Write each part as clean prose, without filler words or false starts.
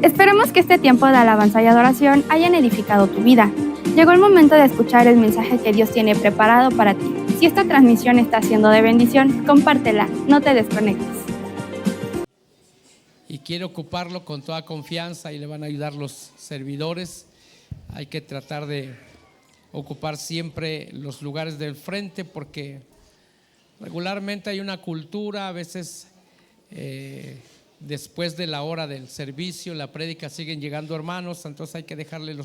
Esperamos que este tiempo de alabanza y adoración hayan edificado tu vida. Llegó el momento de escuchar el mensaje que Dios tiene preparado para ti. Si esta transmisión está siendo de bendición, compártela, no te desconectes. Y quiere ocuparlo con toda confianza y le van a ayudar los servidores. Hay que tratar de ocupar siempre los lugares del frente porque regularmente hay una cultura, a veces después de la hora del servicio, la prédica, siguen llegando hermanos, entonces hay que dejarle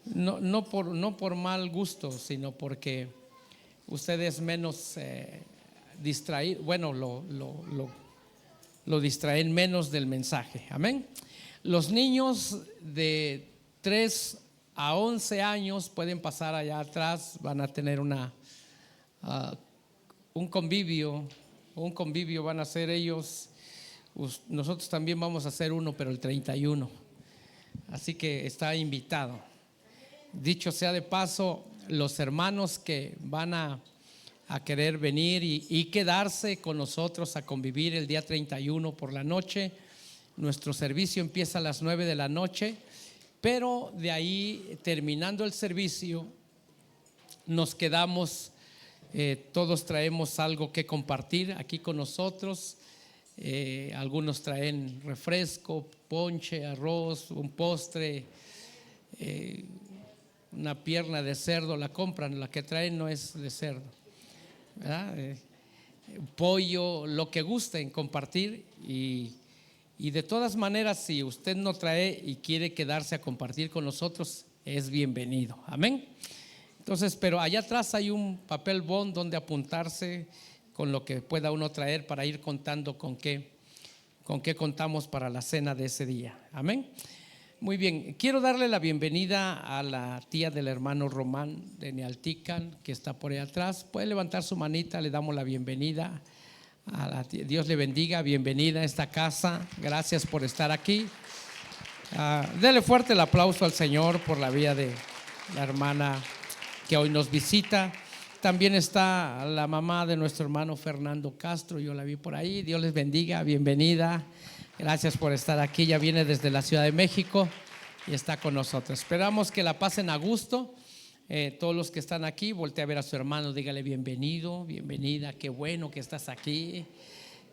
no por mal gusto, sino porque ustedes menos distraídos, bueno, lo distraen menos del mensaje. Amén. Los niños de 3 a 11 años pueden pasar allá atrás, van a tener un convivio van a hacer ellos. Nosotros también vamos a hacer uno, pero el 31. Así que está invitado. Dicho sea de paso, los hermanos que van a querer venir y quedarse con nosotros a convivir el día 31 por la noche. Nuestro servicio empieza a las 9 de la noche, pero de ahí, terminando el servicio, nos quedamos, todos traemos algo que compartir aquí con nosotros. Algunos traen refresco, ponche, arroz, un postre, una pierna de cerdo, la compran, la que traen no es de cerdo, ¿verdad? Pollo, lo que gusten compartir y de todas maneras, si usted no trae y quiere quedarse a compartir con nosotros, es bienvenido. Amén. Entonces, pero allá atrás hay un papel bond donde apuntarse con lo que pueda uno traer para ir contando con qué contamos para la cena de ese día. Amén. Muy bien, quiero darle la bienvenida a la tía del hermano Román de Nealtican, que está por ahí atrás. Puede levantar su manita, le damos la bienvenida a la tía. Dios le bendiga, bienvenida a esta casa. Gracias por estar aquí. Dele fuerte el aplauso al Señor por la vida de la hermana que hoy nos visita. También está la mamá de nuestro hermano Fernando Castro, yo la vi por ahí. Dios les bendiga, bienvenida. Gracias por estar aquí, ya viene desde la Ciudad de México y está con nosotros. Esperamos que la pasen a gusto. Todos los que están aquí, voltea a ver a su hermano, dígale bienvenido, bienvenida, qué bueno que estás aquí,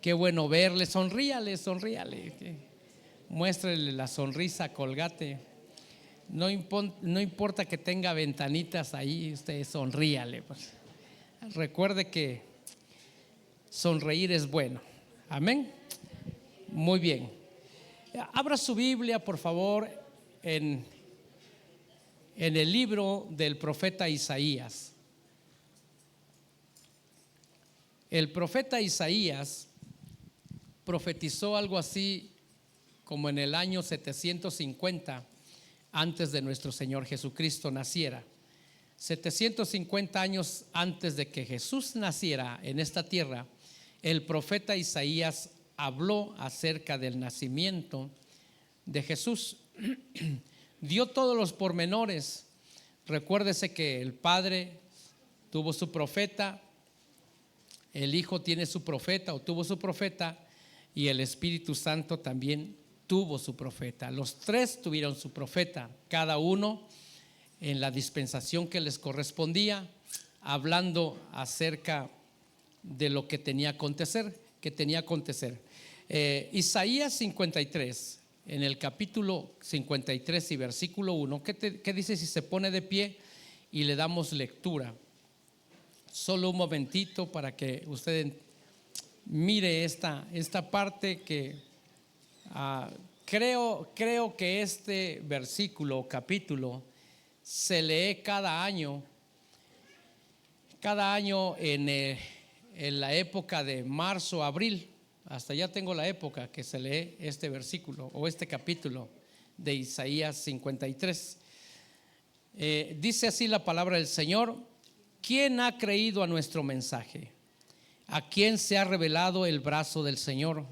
qué bueno verle, sonríale, muéstrele la sonrisa, colgate. No importa que tenga ventanitas ahí, usted sonríale. Pues. Recuerde que sonreír es bueno. Amén. Muy bien. Abra su Biblia, por favor, en el libro del profeta Isaías. El profeta Isaías profetizó algo así como en el año 750 antes de nuestro Señor Jesucristo naciera. 750 años antes de que Jesús naciera en esta tierra, el profeta Isaías habló acerca del nacimiento de Jesús. Dio todos los pormenores. Recuérdese que el Padre tuvo su profeta, el Hijo tiene su profeta o tuvo su profeta, y el Espíritu Santo también tuvo su profeta. Los tres tuvieron su profeta, cada uno en la dispensación que les correspondía, hablando acerca de lo que tenía que acontecer. Isaías 53, en el capítulo 53 y versículo 1, ¿qué dice si se pone de pie y le damos lectura? Solo un momentito para que usted mire esta parte que creo que este versículo o capítulo se lee cada año en la época de marzo, abril. Hasta ya tengo la época que se lee este versículo o este capítulo de Isaías 53. Dice así la palabra del Señor: ¿quién ha creído a nuestro mensaje? ¿A quién se ha revelado el brazo del Señor?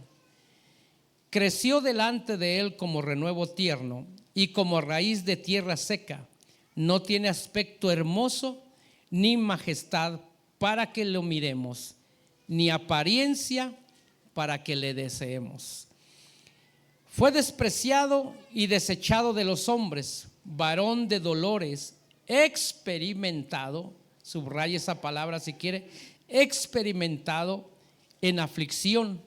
Creció delante de él como renuevo tierno y como raíz de tierra seca. No tiene aspecto hermoso ni majestad para que lo miremos, ni apariencia para que le deseemos. Fue despreciado y desechado de los hombres, varón de dolores, experimentado, subraya esa palabra si quiere, experimentado en aflicción,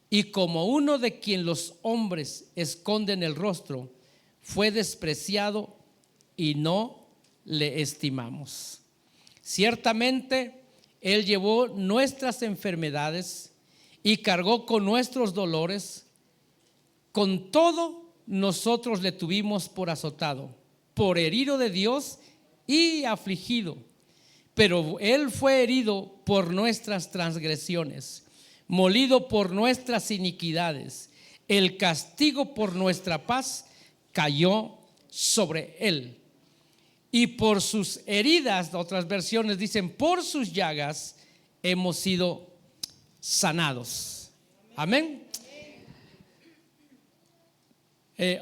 y como uno de quien los hombres esconden el rostro, fue despreciado y no le estimamos. Ciertamente Él llevó nuestras enfermedades y cargó con nuestros dolores. Con todo, nosotros le tuvimos por azotado, por herido de Dios y afligido. Pero Él fue herido por nuestras transgresiones, molido por nuestras iniquidades. El castigo por nuestra paz cayó sobre Él. Y por sus heridas, otras versiones dicen, por sus llagas hemos sido sanados. Amén.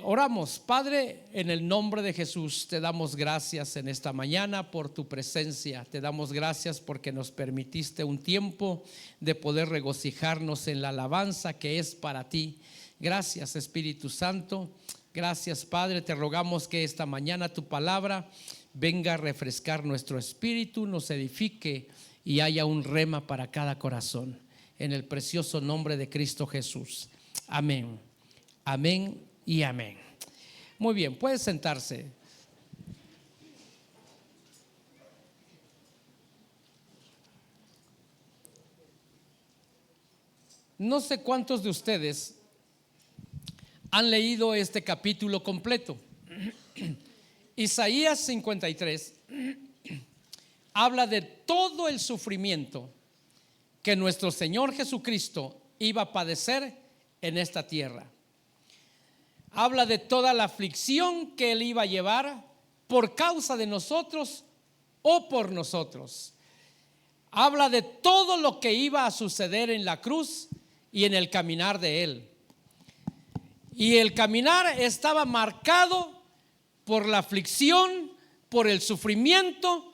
Oramos. Padre, en el nombre de Jesús te damos gracias en esta mañana por tu presencia. Te damos gracias porque nos permitiste un tiempo de poder regocijarnos en la alabanza que es para ti. Gracias, Espíritu Santo. Gracias, Padre. Te rogamos que esta mañana tu palabra venga a refrescar nuestro espíritu, nos edifique y haya un rema para cada corazón. En el precioso nombre de Cristo Jesús. Amén. Amén y amén. Muy bien, puede sentarse. No sé cuántos de ustedes han leído este capítulo completo. Isaías 53 habla de todo el sufrimiento que nuestro Señor Jesucristo iba a padecer en esta tierra. Habla de toda la aflicción que Él iba a llevar por causa de nosotros o por nosotros. Habla de todo lo que iba a suceder en la cruz y en el caminar de Él. Y el caminar estaba marcado por la aflicción, por el sufrimiento,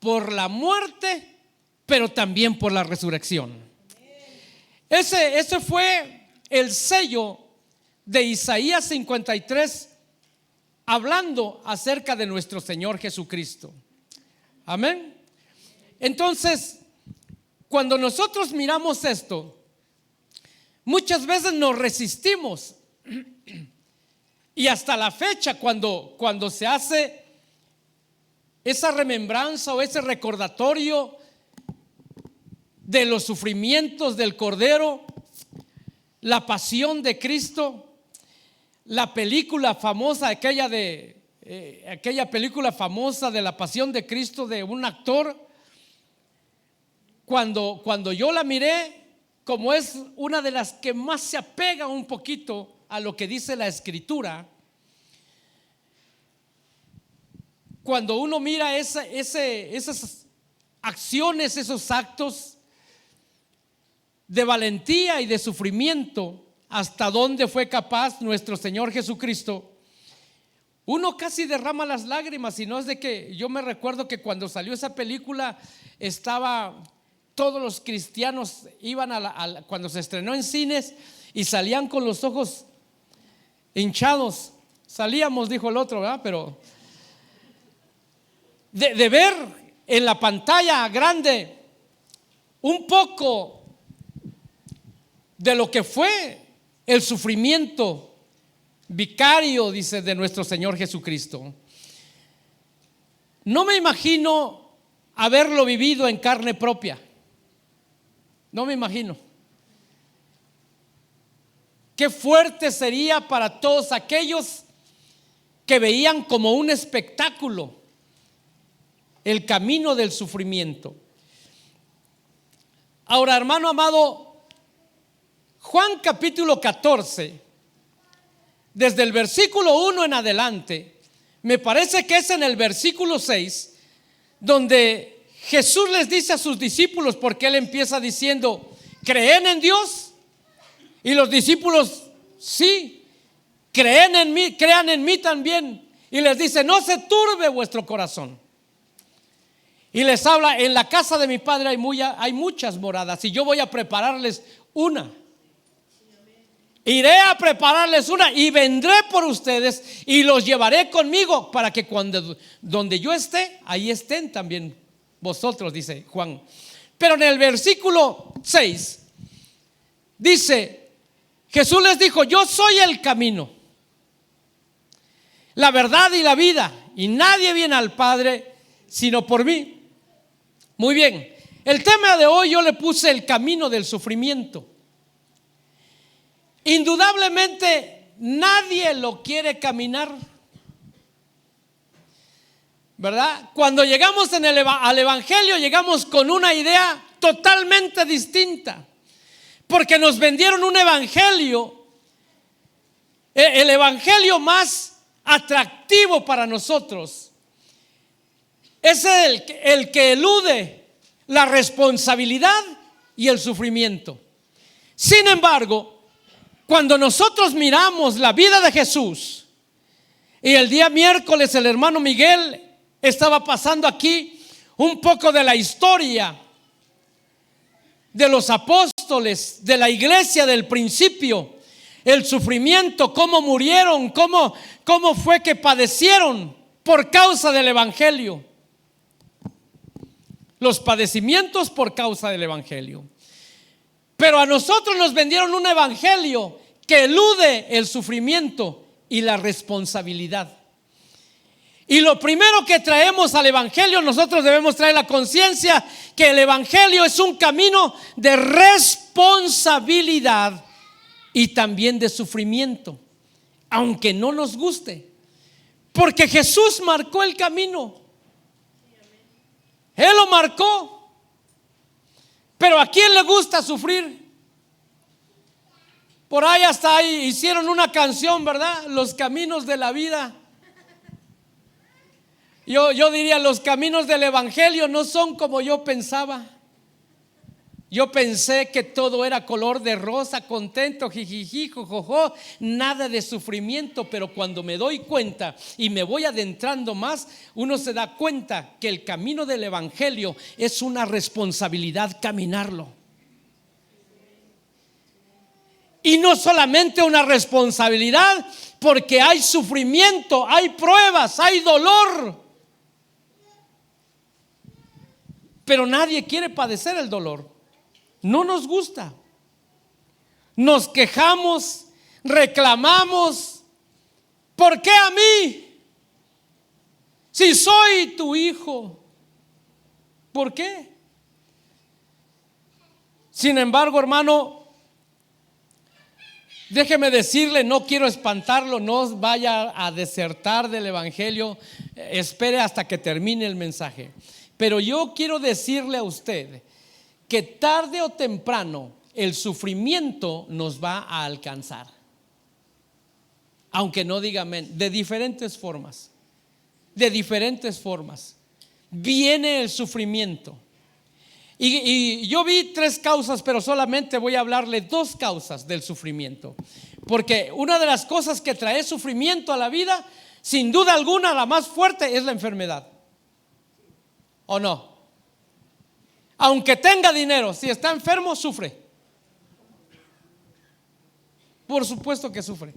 por la muerte, pero también por la resurrección. Ese fue el sello de Isaías 53, hablando acerca de nuestro Señor Jesucristo. Amén. Entonces, cuando nosotros miramos esto, muchas veces nos resistimos. Y hasta la fecha, cuando se hace esa remembranza o ese recordatorio de los sufrimientos del Cordero, la pasión de Cristo, la película famosa, aquella película famosa de la pasión de Cristo de un actor, cuando yo la miré, como es una de las que más se apega un poquito a lo que dice la Escritura, cuando uno mira esas acciones, esos actos de valentía y de sufrimiento, hasta dónde fue capaz nuestro Señor Jesucristo, uno casi derrama las lágrimas. Y no es de que yo me recuerdo que cuando salió esa película todos los cristianos iban cuando se estrenó en cines y salían con los ojos hinchados. Salíamos, dijo el otro, ¿verdad? Pero de ver en la pantalla grande un poco de lo que fue el sufrimiento vicario, dice, de nuestro Señor Jesucristo. No me imagino haberlo vivido en carne propia. No me imagino. Qué fuerte sería para todos aquellos que veían como un espectáculo el camino del sufrimiento. Ahora, hermano amado, Juan capítulo 14, desde el versículo 1 en adelante, me parece que es en el versículo 6, donde Jesús les dice a sus discípulos, porque Él empieza diciendo, ¿creen en Dios? Y los discípulos, sí, creen en mí, crean en mí también. Y les dice, no se turbe vuestro corazón. Y les habla, en la casa de mi Padre hay muchas moradas, y yo voy a prepararles una. Iré a prepararles una y vendré por ustedes y los llevaré conmigo para que donde yo esté, ahí estén también vosotros, dice Juan. Pero en el versículo 6 dice, Jesús les dijo: yo soy el camino, la verdad y la vida, y nadie viene al Padre sino por mí. Muy bien, el tema de hoy yo le puse el camino del sufrimiento. Indudablemente nadie lo quiere caminar, ¿verdad? Cuando llegamos al Evangelio, llegamos con una idea totalmente distinta, porque nos vendieron un evangelio, el evangelio más atractivo para nosotros es el que elude la responsabilidad y el sufrimiento. Sin embargo, cuando nosotros miramos la vida de Jesús, y el día miércoles el hermano Miguel estaba pasando aquí un poco de la historia de los apóstoles, de la iglesia del principio, el sufrimiento, cómo murieron, cómo fue que padecieron por causa del evangelio, los padecimientos por causa del evangelio. Pero a nosotros nos vendieron un evangelio que elude el sufrimiento y la responsabilidad. Y lo primero que traemos al evangelio, nosotros debemos traer la conciencia que el evangelio es un camino de responsabilidad y también de sufrimiento, aunque no nos guste, porque Jesús marcó el camino. Él lo marcó. Pero ¿a quién le gusta sufrir? Por ahí hasta ahí hicieron una canción, ¿verdad? Los caminos de la vida. Yo diría, los caminos del evangelio no son como yo pensaba. Yo pensé que todo era color de rosa, contento, jijiji, jojojo, nada de sufrimiento. Pero cuando me doy cuenta y me voy adentrando más, uno se da cuenta que el camino del evangelio es una responsabilidad caminarlo. Y no solamente una responsabilidad, porque hay sufrimiento, hay pruebas, hay dolor. Pero nadie quiere padecer el dolor. No nos gusta. Nos quejamos, reclamamos. ¿Por qué a mí? Si soy tu hijo. ¿Por qué? Sin embargo, hermano, déjeme decirle, no quiero espantarlo, no vaya a desertar del evangelio, espere hasta que termine el mensaje. Pero yo quiero decirle a usted que tarde o temprano el sufrimiento nos va a alcanzar, aunque no diga amén, de diferentes formas. De diferentes formas viene el sufrimiento. Y yo vi 3 causas, pero solamente voy a hablarle 2 causas del sufrimiento, porque una de las cosas que trae sufrimiento a la vida, sin duda alguna, la más fuerte es la enfermedad. ¿O no? Aunque tenga dinero, si está enfermo, sufre. Por supuesto que sufre.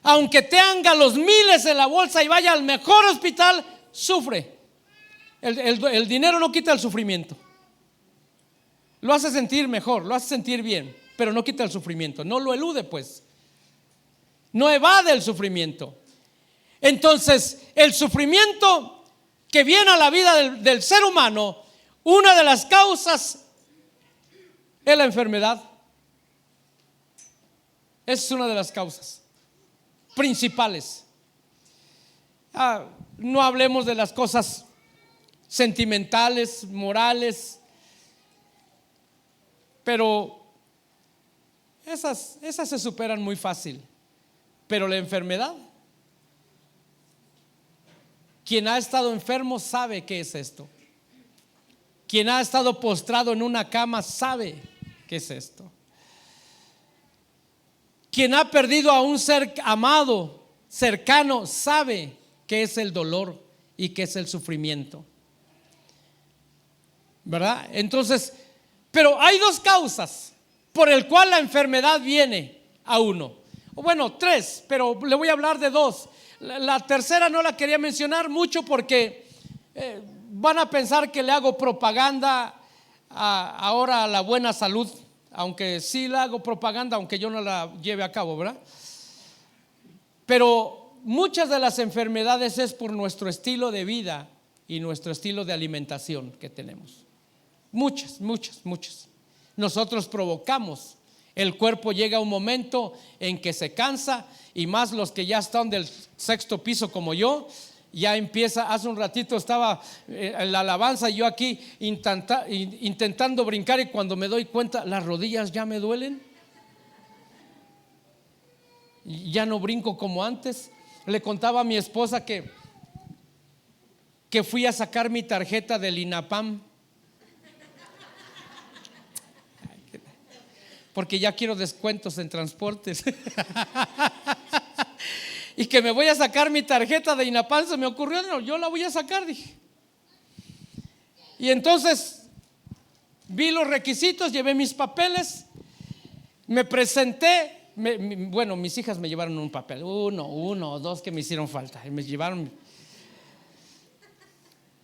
Aunque tenga los miles en la bolsa y vaya al mejor hospital, sufre. El dinero no quita el sufrimiento. Lo hace sentir mejor, lo hace sentir bien, pero no quita el sufrimiento. No lo elude, pues. No evade el sufrimiento. Entonces, el sufrimiento que viene a la vida del ser humano, una de las causas es la enfermedad. Esa es una de las causas principales. No hablemos de las cosas sentimentales, morales, pero esas se superan muy fácil. Pero la enfermedad, quien ha estado enfermo sabe qué es esto. Quien ha estado postrado en una cama sabe qué es esto. Quien ha perdido a un ser amado, cercano, sabe qué es el dolor y qué es el sufrimiento, ¿verdad? Entonces, pero hay 2 causas por el cual la enfermedad viene a uno. Bueno, 3, pero le voy a hablar de 2. La tercera no la quería mencionar mucho porque van a pensar que le hago propaganda ahora a la buena salud, aunque sí le hago propaganda, aunque yo no la lleve a cabo, ¿verdad? Pero muchas de las enfermedades es por nuestro estilo de vida y nuestro estilo de alimentación que tenemos. Muchas. Nosotros provocamos. El cuerpo llega a un momento en que se cansa, y más los que ya están del 6º piso como yo, ya empieza. Hace un ratito estaba en la alabanza y yo aquí intentando brincar, y cuando me doy cuenta las rodillas ya me duelen, ya no brinco como antes. Le contaba a mi esposa que fui a sacar mi tarjeta del INAPAM porque ya quiero descuentos en transportes y que me voy a sacar mi tarjeta de INAPAM. Se me ocurrió, no, yo la voy a sacar, dije. Y entonces vi los requisitos, llevé mis papeles, me presenté. Bueno, mis hijas me llevaron un papel, uno o dos que me hicieron falta, y me llevaron.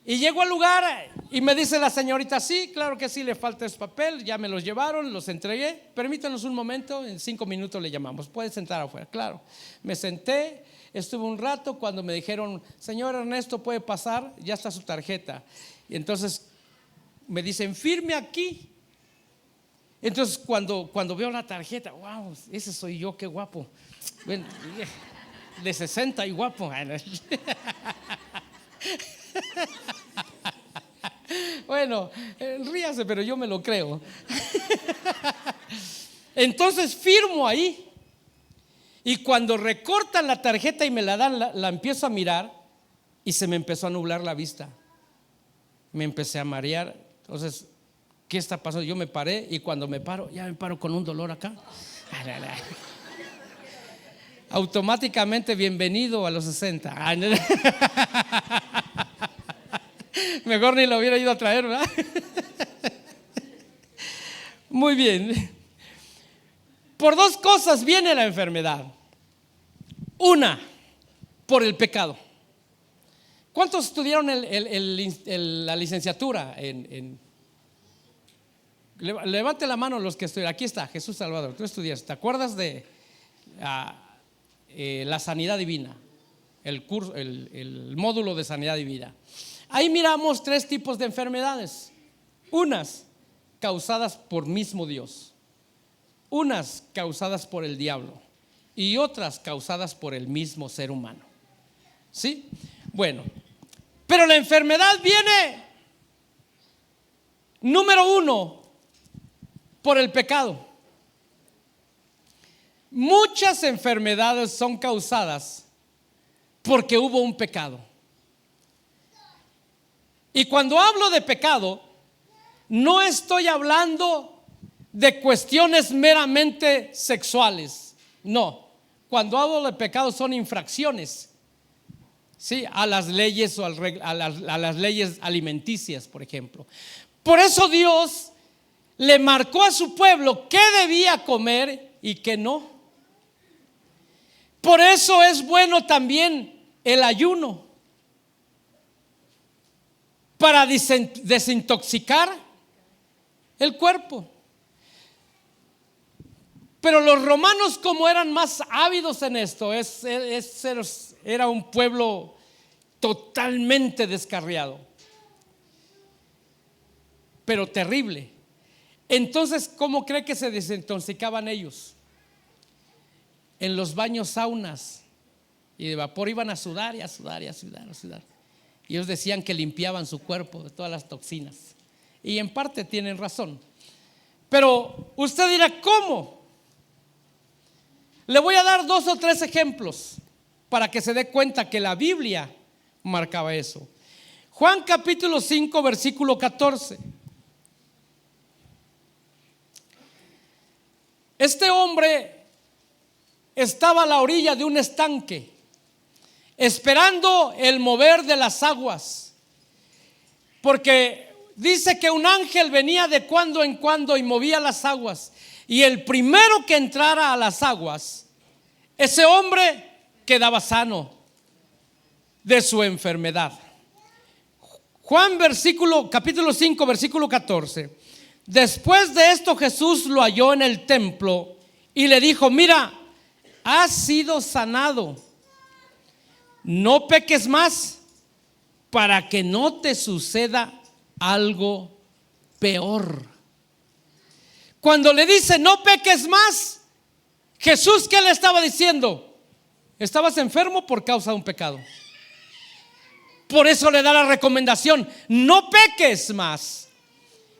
Y llego al lugar y me dice la señorita: sí, claro que sí, le falta ese papel. Ya me los llevaron, los entregué. Permítanos un momento, en 5 minutos le llamamos, puede sentar afuera. Claro, me senté, estuve un rato. Cuando me dijeron: señor Ernesto, puede pasar, ya está su tarjeta. Y entonces me dicen: firme aquí. Entonces cuando veo la tarjeta, wow, ese soy yo, qué guapo. Bueno, de 60 y guapo. Bueno, ríase, pero yo me lo creo. Entonces firmo ahí, y cuando recortan la tarjeta y me la dan, la empiezo a mirar, y se me empezó a nublar la vista. Me empecé a marear. Entonces, ¿qué está pasando? Yo me paré, y cuando me paro, ya me paro con un dolor acá. Automáticamente, bienvenido a los 60. Mejor ni lo hubiera ido a traer, ¿verdad? Muy bien. Por 2 cosas viene la enfermedad. Una, por el pecado. ¿Cuántos estudiaron la licenciatura levante la mano los que estudiaron? Aquí está, Jesús Salvador, tú estudiaste. ¿Te acuerdas de la sanidad divina? El curso, el módulo de sanidad divina. Ahí miramos 3 tipos de enfermedades. Unas causadas por mismo Dios, unas causadas por el diablo, y otras causadas por el mismo ser humano. ¿Sí? Bueno, pero la enfermedad viene, número 1, por el pecado. Muchas enfermedades son causadas porque hubo un pecado. Y cuando hablo de pecado, no estoy hablando de cuestiones meramente sexuales. No, cuando hablo de pecado son infracciones, ¿sí? A las leyes o a las leyes alimenticias, por ejemplo. Por eso Dios le marcó a su pueblo qué debía comer y qué no. Por eso es bueno también el ayuno, para desintoxicar el cuerpo. Pero los romanos, como eran más ávidos en esto, era un pueblo totalmente descarriado, pero terrible. Entonces, ¿cómo cree que se desintoxicaban ellos? En los baños saunas y de vapor iban a sudar y a sudar y a sudar, a sudar. Y ellos decían que limpiaban su cuerpo de todas las toxinas. Y en parte tienen razón. Pero usted dirá: ¿cómo? Le voy a dar 2 o 3 ejemplos para que se dé cuenta que la Biblia marcaba eso. Juan capítulo 5, versículo 14. Este hombre estaba a la orilla de un estanque, esperando el mover de las aguas, porque dice que un ángel venía de cuando en cuando y movía las aguas. y el primero que entrara a las aguas, ese hombre quedaba sano de su enfermedad. Juan capítulo 5, versículo 14. Después de esto Jesús lo halló en el templo y le dijo: mira, has sido sanado, no peques más para que no te suceda algo peor. Cuando le dice no peques más, Jesús, ¿qué le estaba diciendo? Estabas enfermo por causa de un pecado. Por eso le da la recomendación: no peques más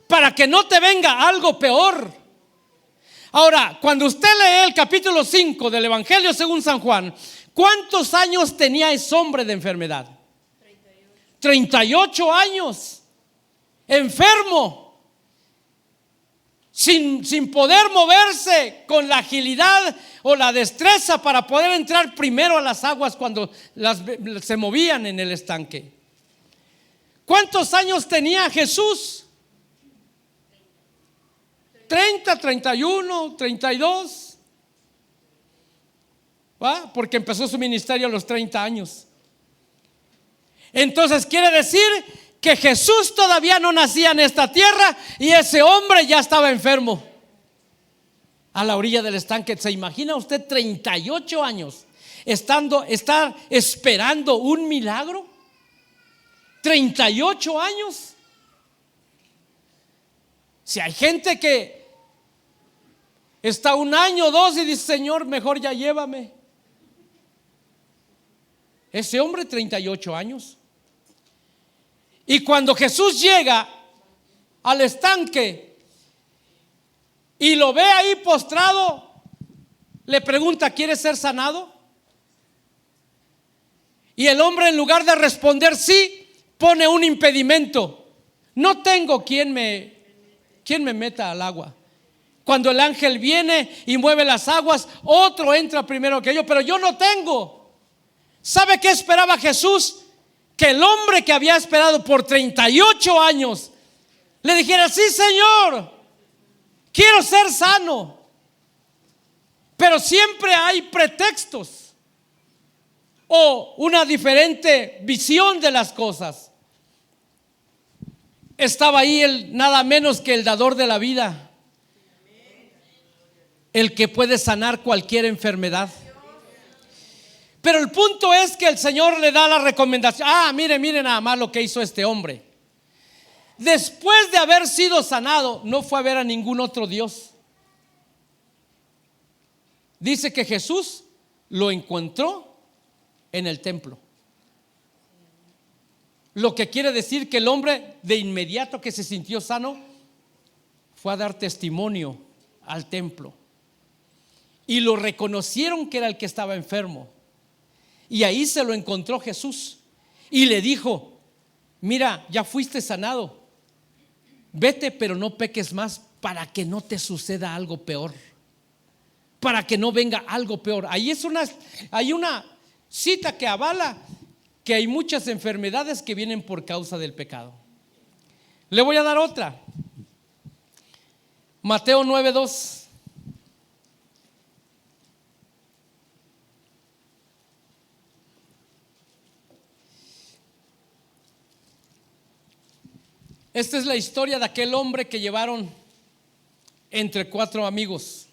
para que no te venga algo peor. Ahora, cuando usted lee el capítulo 5 del Evangelio según San Juan, ¿cuántos años tenía ese hombre de enfermedad? 38 años, enfermo, sin poder moverse con la agilidad o la destreza para poder entrar primero a las aguas cuando se movían en el estanque. ¿Cuántos años tenía Jesús? 30, 31, 32. ¿Va? Porque empezó su ministerio a los 30 años. Entonces quiere decir que Jesús todavía no nacía en esta tierra y ese hombre ya estaba enfermo a la orilla del estanque. ¿Se imagina usted 38 años estar esperando un milagro? 38 años. Si hay gente que está un año, dos y dice: Señor, mejor ya llévame. Ese hombre 38 años. Y cuando Jesús llega al estanque y lo ve ahí postrado, le pregunta: ¿quieres ser sanado? Y el hombre, en lugar de responder sí, pone un impedimento: no tengo quien me meta al agua. Cuando el ángel viene y mueve las aguas, otro entra primero que yo, pero yo no tengo. ¿Sabe qué esperaba Jesús? Que el hombre que había esperado por 38 años le dijera: sí, Señor, quiero ser sano. Pero siempre hay pretextos o una diferente visión de las cosas. Estaba ahí nada menos que el dador de la vida, el que puede sanar cualquier enfermedad. Pero el punto es que el Señor le da la recomendación. Mire nada más lo que hizo este hombre. Después de haber sido sanado, no fue a ver a ningún otro Dios. Dice que Jesús lo encontró en el templo. Lo que quiere decir que el hombre, de inmediato que se sintió sano, fue a dar testimonio al templo. Y lo reconocieron que era el que estaba enfermo. Y ahí se lo encontró Jesús y le dijo: mira, ya fuiste sanado, vete, pero no peques más para que no te suceda algo peor, para que no venga algo peor. Ahí hay una cita que avala que hay muchas enfermedades que vienen por causa del pecado. Le voy a dar otra. Mateo 9:2. Esta es la historia de aquel hombre que llevaron entre 4 amigos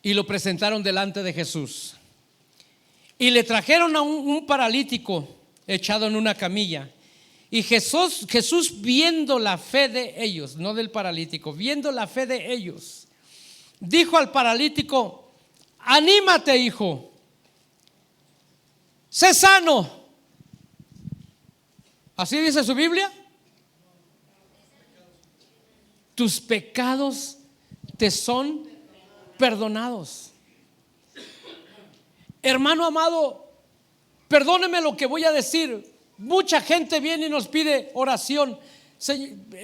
y lo presentaron delante de Jesús. Y le trajeron a un paralítico echado en una camilla. Y Jesús, viendo la fe de ellos, no del paralítico, viendo la fe de ellos, dijo al paralítico: anímate, hijo, sé sano. ¿Así dice su Biblia? Tus pecados te son perdonados. Hermano amado, perdóneme lo que voy a decir. Mucha gente viene y nos pide oración.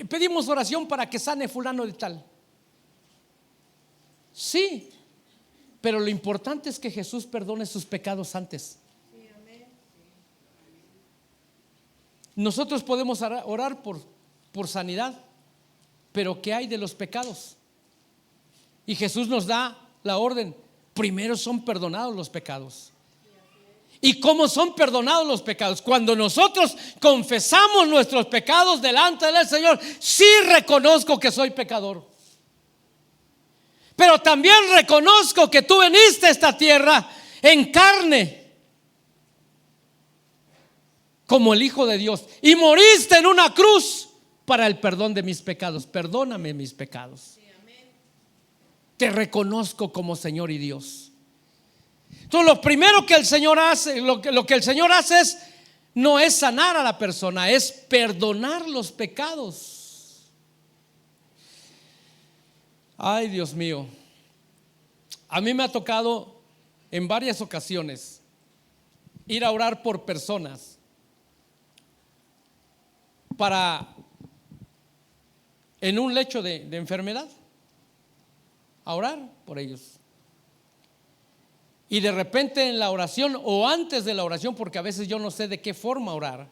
Pedimos oración para que sane fulano de tal. Sí, pero lo importante es que Jesús perdone sus pecados antes. Nosotros podemos orar por sanidad, Pero ¿qué hay de los pecados? Y Jesús nos da la orden: primero son perdonados los pecados. ¿Y cómo son perdonados los pecados? Cuando nosotros confesamos nuestros pecados delante del Señor. Sí reconozco que soy pecador, pero también reconozco que tú viniste a esta tierra en carne como el Hijo de Dios y moriste en una cruz para el perdón de mis pecados. Perdóname mis pecados. Te reconozco como Señor y Dios. Entonces lo primero que el Señor hace, lo que el Señor hace no es sanar a la persona, es perdonar los pecados. Ay, Dios mío, a mí me ha tocado en varias ocasiones ir a orar por personas en un lecho de enfermedad, a orar por ellos. Y de repente en la oración o antes de la oración, porque a veces yo no sé de qué forma orar,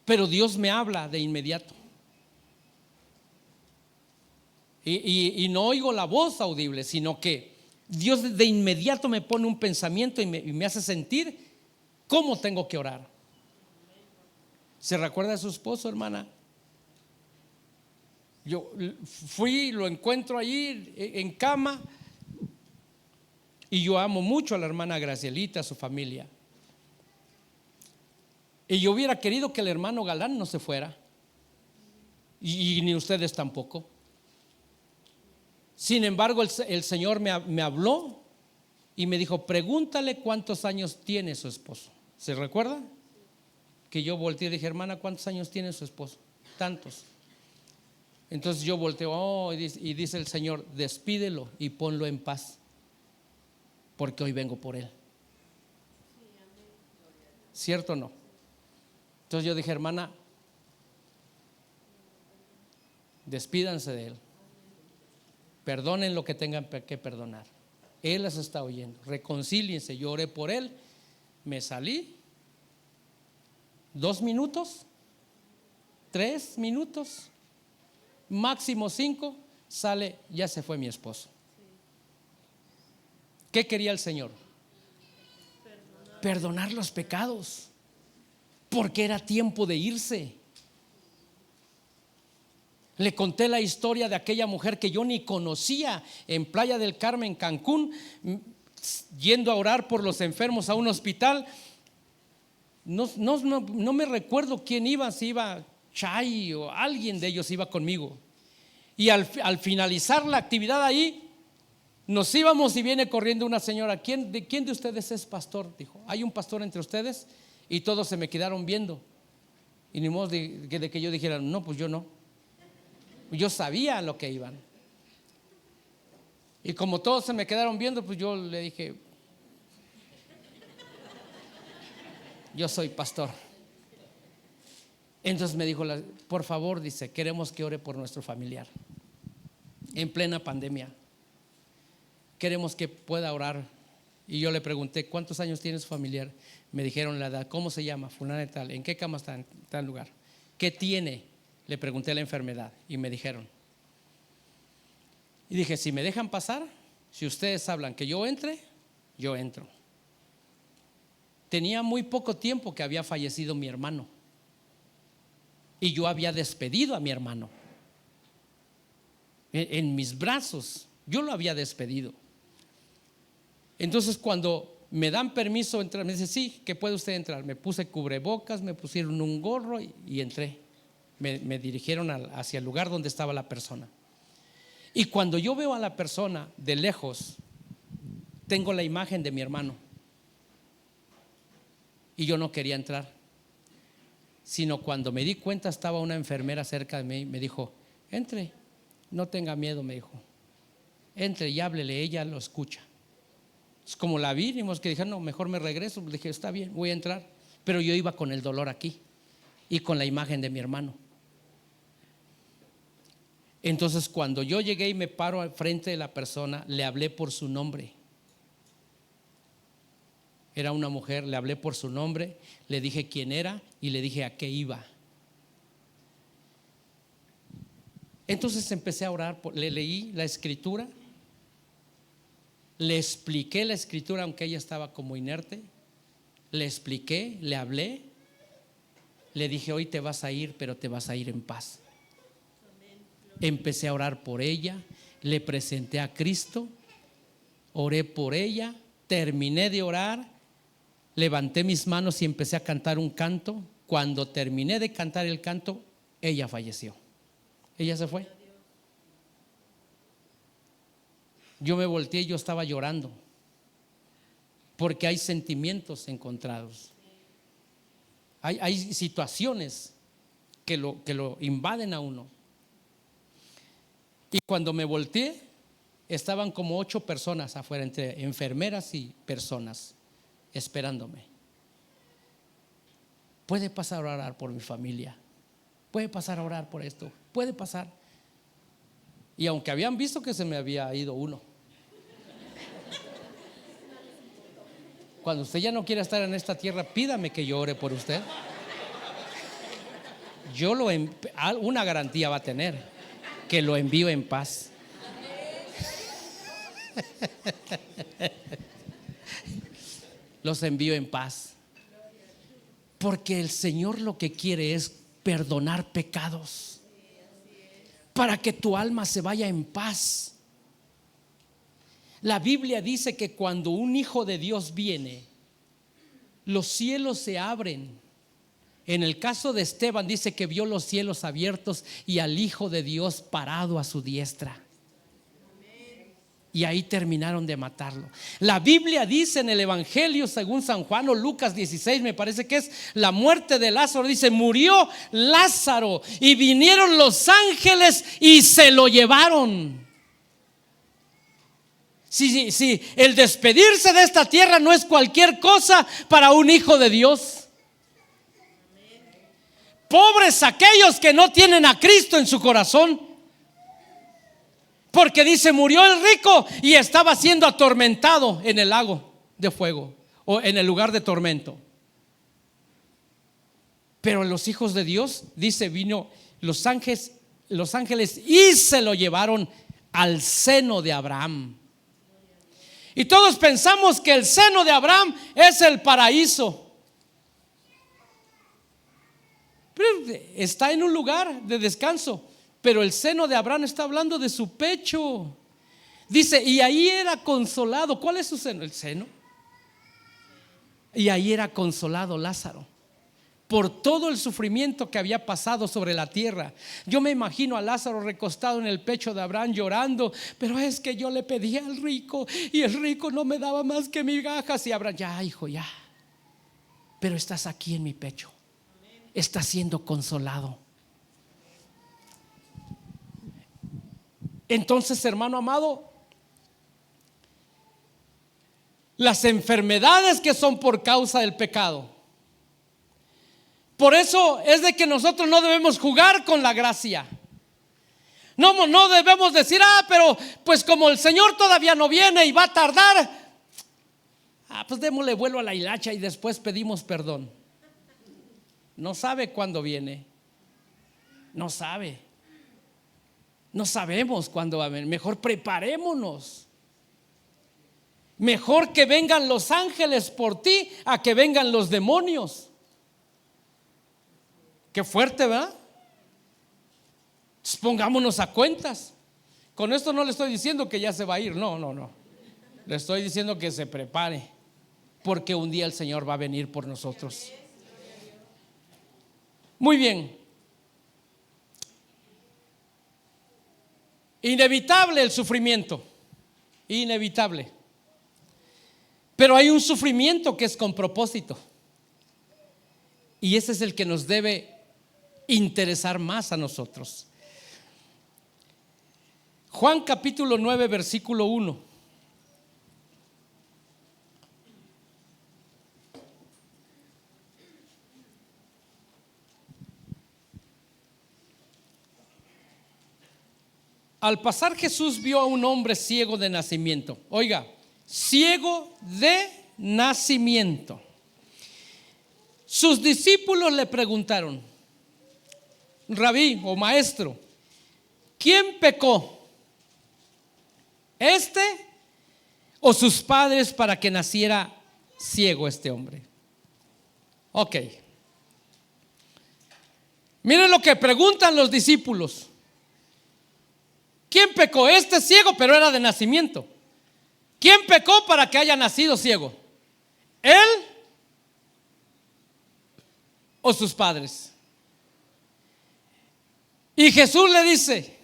pero Dios me habla de inmediato. Y no oigo la voz audible, sino que Dios de inmediato me pone un pensamiento y me hace sentir cómo tengo que orar. ¿Se recuerda de su esposo, hermana? Yo fui, lo encuentro allí en cama. Y yo amo mucho a la hermana Gracielita, a su familia. Y yo hubiera querido que el hermano Galán no se fuera, y ni ustedes tampoco. Sin embargo, el Señor me habló y me dijo: pregúntale cuántos años tiene su esposo. ¿Se recuerda? Que yo volteé y dije: hermana, ¿cuántos años tiene su esposo? Tantos. Entonces yo volteo, y dice el Señor: despídelo y ponlo en paz, porque hoy vengo por él. ¿Cierto o no? Entonces yo dije: hermana, despídanse de él, perdonen lo que tengan que perdonar. Él las está oyendo, reconcíliense. Yo oré por él, me salí, 2 minutos, 3 minutos, máximo 5, sale, ya se fue mi esposo. ¿Qué quería el Señor? Perdonar los pecados, porque era tiempo de irse. Le conté la historia de aquella mujer que yo ni conocía en Playa del Carmen, Cancún, yendo a orar por los enfermos a un hospital. No me recuerdo quién iba, si iba Chay o alguien de ellos iba conmigo. Y al finalizar la actividad ahí, nos íbamos y viene corriendo una señora. ¿Quién de ustedes es pastor? Dijo: ¿hay un pastor entre ustedes? Y todos se me quedaron viendo. Y ni modo de que yo dijera: no, pues yo no. Yo sabía lo que iban. Y como todos se me quedaron viendo, pues yo le dije: yo soy pastor. Entonces me dijo: por favor, dice, queremos que ore por nuestro familiar en plena pandemia. Queremos que pueda orar. Y yo le pregunté: ¿cuántos años tiene su familiar? Me dijeron la edad. ¿Cómo se llama? Fulana de tal. ¿En qué cama está? En tal lugar. ¿Qué tiene? Le pregunté la enfermedad y me dijeron. Y dije: si me dejan pasar, si ustedes hablan que yo entre, yo entro. Tenía muy poco tiempo que había fallecido mi hermano, y yo había despedido a mi hermano en mis brazos. Yo lo había despedido. Entonces cuando me dan permiso de entrar, me dice: sí, que puede usted entrar. Me puse cubrebocas, me pusieron un gorro y entré. Me dirigieron hacia el lugar donde estaba la persona. Y cuando yo veo a la persona de lejos, tengo la imagen de mi hermano. Y yo no quería entrar, sino cuando me di cuenta estaba una enfermera cerca de mí. Me dijo: entre, no tenga miedo, me dijo, entre y háblele, ella lo escucha. Es como la vimos, que dije: no, mejor me regreso. Le dije: está bien, voy a entrar. Pero yo iba con el dolor aquí y con la imagen de mi hermano. Entonces cuando yo llegué y me paro al frente de la persona, le hablé por su nombre. Era una mujer, le hablé por su nombre, le dije quién era y le dije a qué iba. Entonces empecé a orar, le leí la escritura, le expliqué la escritura aunque ella estaba como inerte, le expliqué, le hablé, le dije: hoy te vas a ir, pero te vas a ir en paz. Empecé a orar por ella, le presenté a Cristo, oré por ella, terminé de orar, levanté mis manos y empecé a cantar un canto. Cuando terminé de cantar el canto, ella falleció. Ella se fue. Yo me volteé y yo estaba llorando, porque hay sentimientos encontrados. Hay situaciones que lo invaden a uno. Y cuando me volteé, estaban como 8 personas afuera, entre enfermeras y personas, esperándome. Puede pasar a orar por mi familia, puede pasar a orar por esto, puede pasar. Y aunque habían visto que se me había ido uno, cuando usted ya no quiera estar en esta tierra, pídame que yo ore por usted. Una garantía va a tener, que lo envío en paz. Los envío en paz, porque el Señor lo que quiere es perdonar pecados, para que tu alma se vaya en paz. La Biblia dice que cuando un hijo de Dios viene, los cielos se abren. En el caso de Esteban dice que vio los cielos abiertos y al Hijo de Dios parado a su diestra. Y ahí terminaron de matarlo. La Biblia dice en el Evangelio según San Juan, o Lucas 16, me parece que es la muerte de Lázaro. Dice: murió Lázaro y vinieron los ángeles y se lo llevaron. Si el despedirse de esta tierra no es cualquier cosa para un hijo de Dios. Pobres aquellos que no tienen a Cristo en su corazón, porque dice: murió el rico y estaba siendo atormentado en el lago de fuego, o en el lugar de tormento. Pero los hijos de Dios, dice, vino los ángeles y se lo llevaron al seno de Abraham. Y todos pensamos que el seno de Abraham es el paraíso, pero está en un lugar de descanso. Pero el seno de Abraham está hablando de su pecho. Dice: y ahí era consolado. ¿Cuál es su seno? El seno. Y ahí era consolado Lázaro por todo el sufrimiento que había pasado sobre la tierra. Yo me imagino a Lázaro recostado en el pecho de Abraham llorando: pero es que yo le pedí al rico y el rico no me daba más que migajas. Y Abraham: ya, hijo, ya, pero estás aquí en mi pecho, estás siendo consolado. Entonces, hermano amado, las enfermedades que son por causa del pecado, por eso es de que nosotros no debemos jugar con la gracia. No debemos decir: pero pues como el Señor todavía no viene y va a tardar, pues démosle vuelo a la hilacha y después pedimos perdón. No sabe cuándo viene, no sabe. No sabemos cuándo va a venir. Mejor preparémonos. Mejor que vengan los ángeles por ti a que vengan los demonios. Qué fuerte, ¿verdad? Entonces, pongámonos a cuentas. Con esto no le estoy diciendo que ya se va a ir. No. Le estoy diciendo que se prepare, porque un día el Señor va a venir por nosotros. Muy bien. Inevitable el sufrimiento, inevitable. Pero hay un sufrimiento que es con propósito, y ese es el que nos debe interesar más a nosotros. Juan capítulo 9 versículo 1. Al pasar Jesús vio a un hombre ciego de nacimiento. Oiga, ciego de nacimiento. Sus discípulos le preguntaron: Rabí o maestro, ¿quién pecó? ¿Este o sus padres para que naciera ciego este hombre? Ok. Miren lo que preguntan los discípulos. ¿Quién pecó? Este ciego, pero era de nacimiento. ¿Quién pecó para que haya nacido ciego? ¿Él o sus padres? Y Jesús le dice: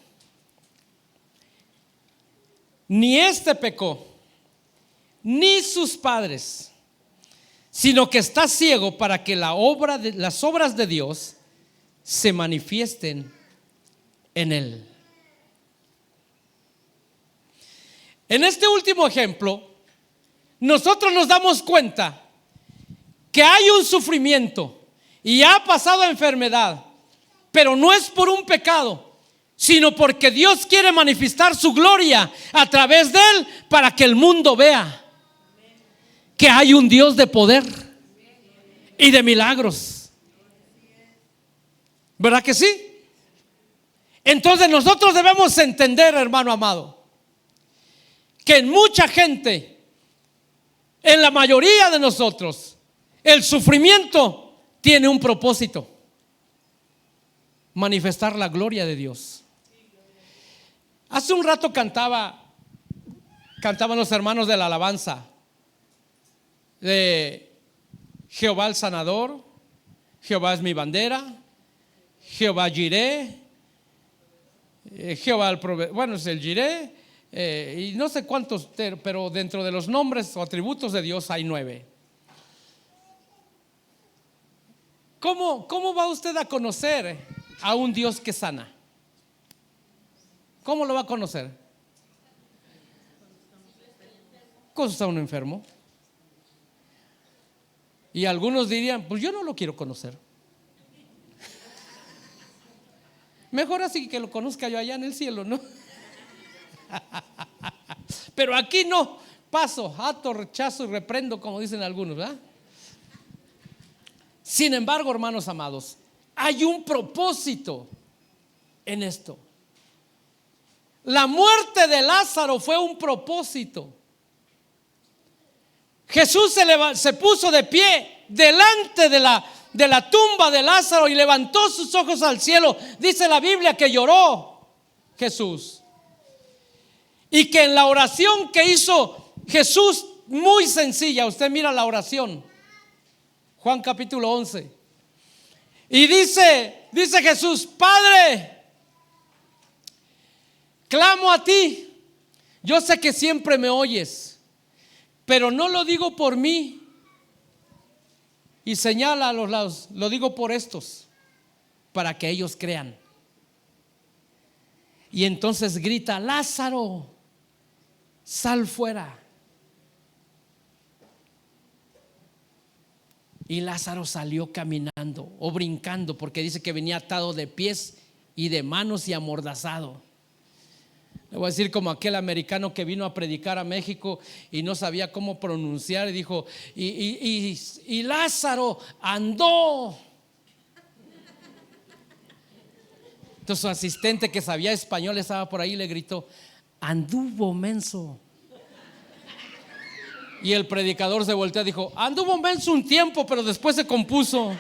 ni este pecó, ni sus padres, sino que está ciego para que las obras de Dios se manifiesten en él. En este último ejemplo, nosotros nos damos cuenta que hay un sufrimiento y ha pasado enfermedad, pero no es por un pecado, sino porque Dios quiere manifestar su gloria a través de él para que el mundo vea que hay un Dios de poder y de milagros. ¿Verdad que sí? Entonces nosotros debemos entender, hermano amado, que en mucha gente, en la mayoría de nosotros, el sufrimiento tiene un propósito: manifestar la gloria de Dios. Hace un rato cantaban los hermanos de la alabanza de Jehová el sanador, Jehová es mi bandera, Jehová Jireh, Jehová el proveedor, bueno, es el Jireh, y no sé cuántos, pero dentro de los nombres o atributos de Dios hay 9. ¿Cómo va usted a conocer a un Dios que sana? ¿Cómo lo va a conocer? Cuando está uno enfermo. Y algunos dirían: pues yo no lo quiero conocer. Mejor así que lo conozca yo allá en el cielo, ¿no? Pero aquí no. Paso, ato, rechazo y reprendo, como dicen algunos, ¿verdad? Sin embargo, hermanos amados, hay un propósito en esto. La muerte de Lázaro fue un propósito. Jesús se puso de pie delante de la tumba de Lázaro y levantó sus ojos al cielo. Dice la Biblia que lloró Jesús, y que en la oración que hizo Jesús, muy sencilla, usted mira la oración, Juan capítulo 11, y dice Jesús: Padre, clamo a ti, yo sé que siempre me oyes, pero no lo digo por mí. Y señala a los lados: lo digo por estos, para que ellos crean. Y entonces grita: Lázaro, sal fuera. Y Lázaro salió caminando o brincando, porque dice que venía atado de pies y de manos y amordazado. Le voy a decir como aquel americano que vino a predicar a México y no sabía cómo pronunciar y dijo: y Lázaro andó. Entonces su asistente, que sabía español, estaba por ahí y le gritó: anduvo menso. Y el predicador se volteó y dijo: anduvo menso un tiempo, pero después se compuso.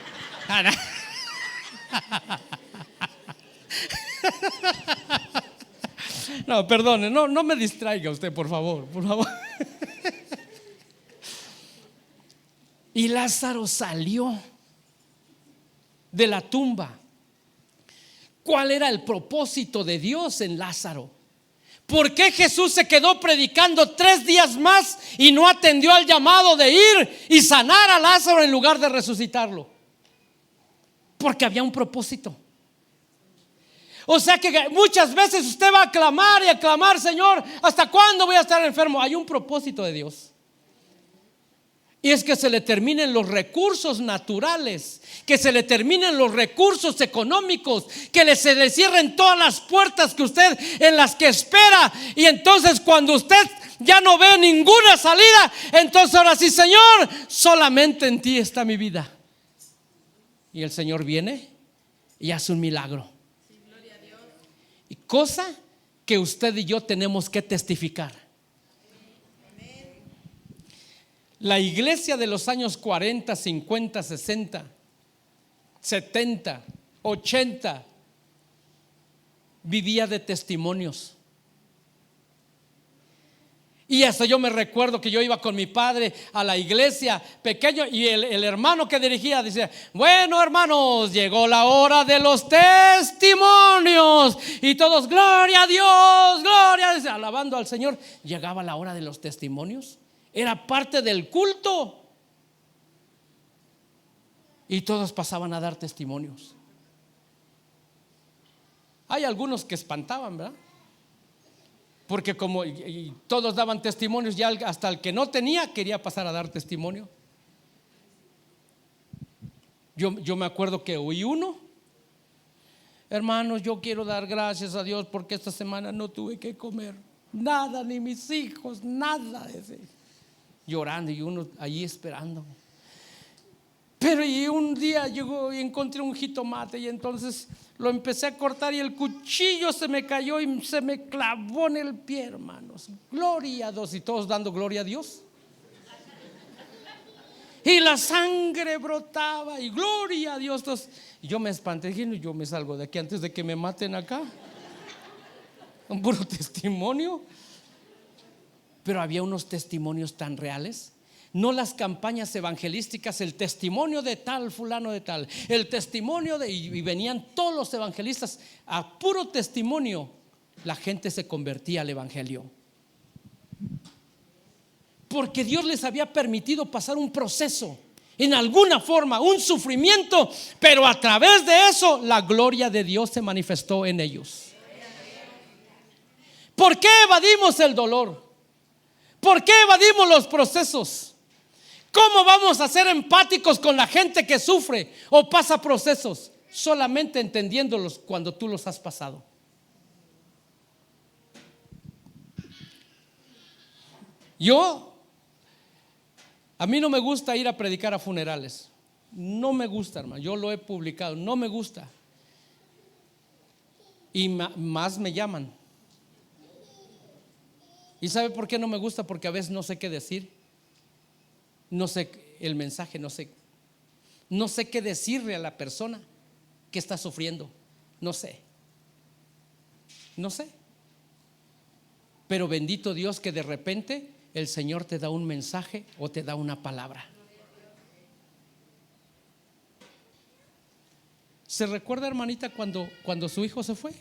No, perdone, no me distraiga usted, por favor. Y Lázaro salió de la tumba. ¿Cuál era el propósito de Dios en Lázaro? ¿Por qué Jesús se quedó predicando 3 días más y no atendió al llamado de ir y sanar a Lázaro en lugar de resucitarlo? Porque había un propósito. O sea que muchas veces usted va a clamar y a clamar: Señor, ¿hasta cuándo voy a estar enfermo? Hay un propósito de Dios. Y es que se le terminen los recursos naturales, que se le terminen los recursos económicos, que se le cierren todas las puertas que usted en las que espera. Y entonces cuando usted ya no ve ninguna salida, entonces ahora sí: Señor, solamente en ti está mi vida. Y el Señor viene y hace un milagro. cosa que usted y yo tenemos que testificar. La iglesia de los años 40, 50, 60, 70, 80 vivía de testimonios. Y hasta yo me recuerdo que yo iba con mi padre a la iglesia pequeño, y el hermano que dirigía decía: bueno, hermanos, llegó la hora de los testimonios. Y todos: gloria a Dios, gloria a Dios, alabando al Señor. Llegaba la hora de los testimonios, era parte del culto, y todos pasaban a dar testimonios. Hay algunos que espantaban, ¿verdad? Porque como y todos daban testimonios, ya hasta el que no tenía quería pasar a dar testimonio. Yo me acuerdo que oí uno: hermanos, yo quiero dar gracias a Dios porque esta semana no tuve que comer nada, ni mis hijos, nada. Llorando, y uno allí esperando. Pero y un día llegó y encontré un jitomate, y entonces lo empecé a cortar, y el cuchillo se me cayó y se me clavó en el pie, hermanos. Gloria a Dios. Y todos dando gloria a Dios. Y la sangre brotaba, y gloria a Dios. Entonces, yo me espanté, dije: yo me salgo de aquí antes de que me maten acá. Un puro testimonio. Pero había unos testimonios tan reales. No las campañas evangelísticas, el testimonio de tal, fulano de tal, el testimonio de, y venían todos los evangelistas. A puro testimonio la gente se convertía al evangelio, porque Dios les había permitido pasar un proceso, en alguna forma, un sufrimiento, pero a través de eso la gloria de Dios se manifestó en ellos. ¿Por qué evadimos el dolor? ¿Por qué evadimos los procesos? ¿Cómo vamos a ser empáticos con la gente que sufre o pasa procesos? Solamente entendiéndolos cuando tú los has pasado. A mí no me gusta ir a predicar a funerales. No me gusta, hermano. Yo lo he publicado. No me gusta. Y más me llaman. ¿Y sabe por qué no me gusta? Porque a veces no sé qué decir. No sé el mensaje, no sé qué decirle a la persona que está sufriendo. No sé. Pero bendito Dios que de repente el Señor te da un mensaje o te da una palabra. ¿Se recuerda, hermanita, cuando su hijo se fue?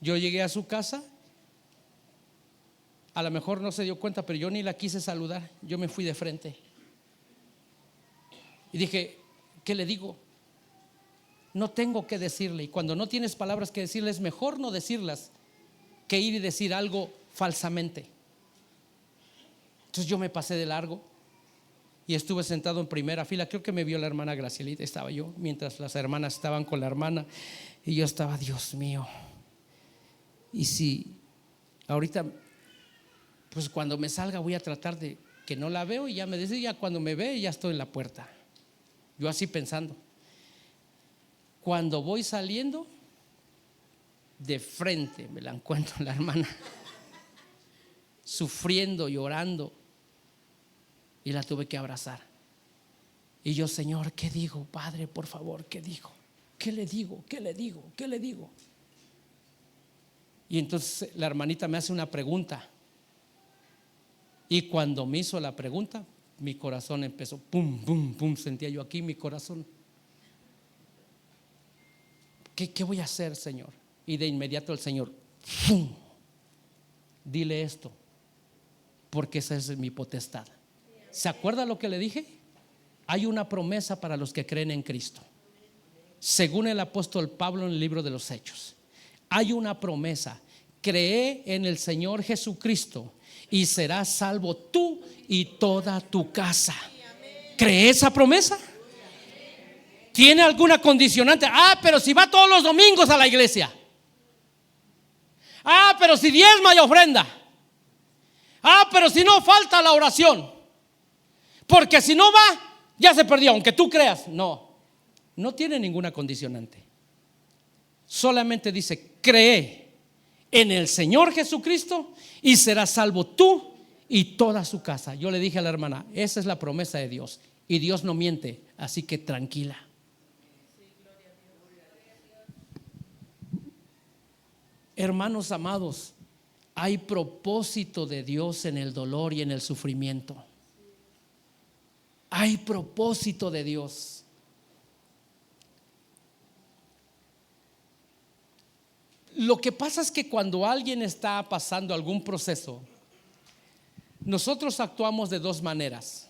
Yo llegué a su casa. A lo mejor no se dio cuenta, pero yo ni la quise saludar. Yo me fui de frente. Y dije: ¿qué le digo? No tengo que decirle. Y cuando no tienes palabras que decirle, es mejor no decirlas que ir y decir algo falsamente. Entonces yo me pasé de largo y estuve sentado en primera fila. Creo que me vio la hermana Gracielita. Estaba yo, mientras las hermanas estaban con la hermana, y yo estaba: Dios mío. Y si ahorita, pues cuando me salga, voy a tratar de que no la veo, y ya me dice, ya cuando me ve, ya estoy en la puerta. Yo así pensando. Cuando voy saliendo, de frente me la encuentro la hermana, sufriendo, llorando, y la tuve que abrazar. Y yo: Señor, ¿qué digo? Padre, por favor, ¿qué digo? ¿Qué le digo? ¿Qué le digo? ¿Qué le digo? Y entonces la hermanita me hace una pregunta, y cuando me hizo la pregunta, mi corazón empezó pum, pum, pum. Sentía yo aquí mi corazón. ¿Qué voy a hacer, Señor? Y de inmediato el Señor: ¡pum! Dile esto, porque esa es mi potestad. ¿Se acuerda lo que le dije? Hay una promesa para los que creen en Cristo. Según el apóstol Pablo en el libro de los Hechos, hay una promesa: cree en el Señor Jesucristo y serás salvo tú y toda tu casa. ¿Cree esa promesa? ¿Tiene alguna condicionante? Pero si va todos los domingos a la iglesia. Pero si diezma y ofrenda. Pero si no falta la oración. Porque si no va, ya se perdió, aunque tú creas. No tiene ninguna condicionante. Solamente dice: cree en el Señor Jesucristo y serás salvo tú y toda su casa. Yo le dije a la hermana, esa es la promesa de Dios y Dios no miente, así que tranquila. Hermanos amados, hay propósito de Dios en el dolor y en el sufrimiento. Hay propósito de Dios. Lo que pasa es que cuando alguien está pasando algún proceso, nosotros actuamos de dos maneras.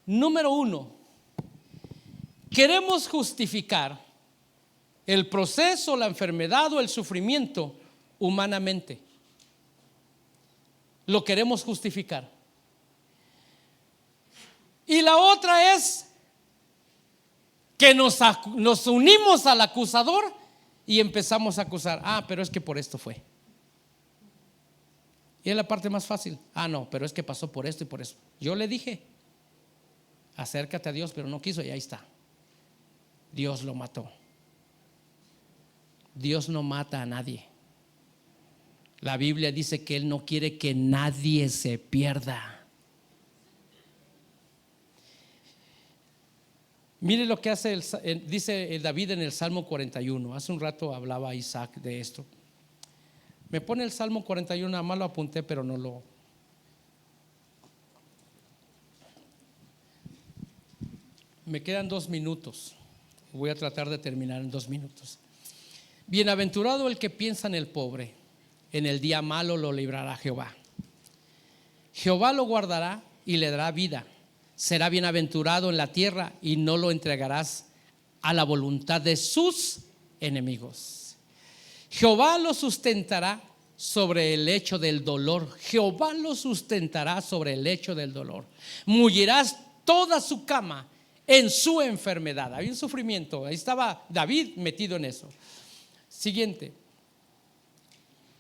Número uno, queremos justificar el proceso, la enfermedad o el sufrimiento humanamente. Lo queremos justificar. Y la otra es que nos unimos al acusador y empezamos a acusar. Pero es que por esto fue. Y es la parte más fácil. No, pero es que pasó por esto y por eso. Yo le dije, acércate a Dios, pero no quiso y ahí está. Dios lo mató. Dios no mata a nadie. La Biblia dice que Él no quiere que nadie se pierda. Mire lo que hace dice David en el Salmo 41. Hace un rato hablaba Isaac de esto. Me pone el Salmo 41, nada más lo apunté, pero no lo. Me quedan 2 minutos. Voy a tratar de terminar en 2 minutos. Bienaventurado el que piensa en el pobre, en el día malo lo librará Jehová. Jehová lo guardará y le dará vida. Será bienaventurado en la tierra y no lo entregarás a la voluntad de sus enemigos. Jehová lo sustentará sobre el lecho del dolor. Jehová lo sustentará sobre el lecho del dolor. Mullirás toda su cama en su enfermedad. Había un sufrimiento. Ahí estaba David metido en eso. Siguiente.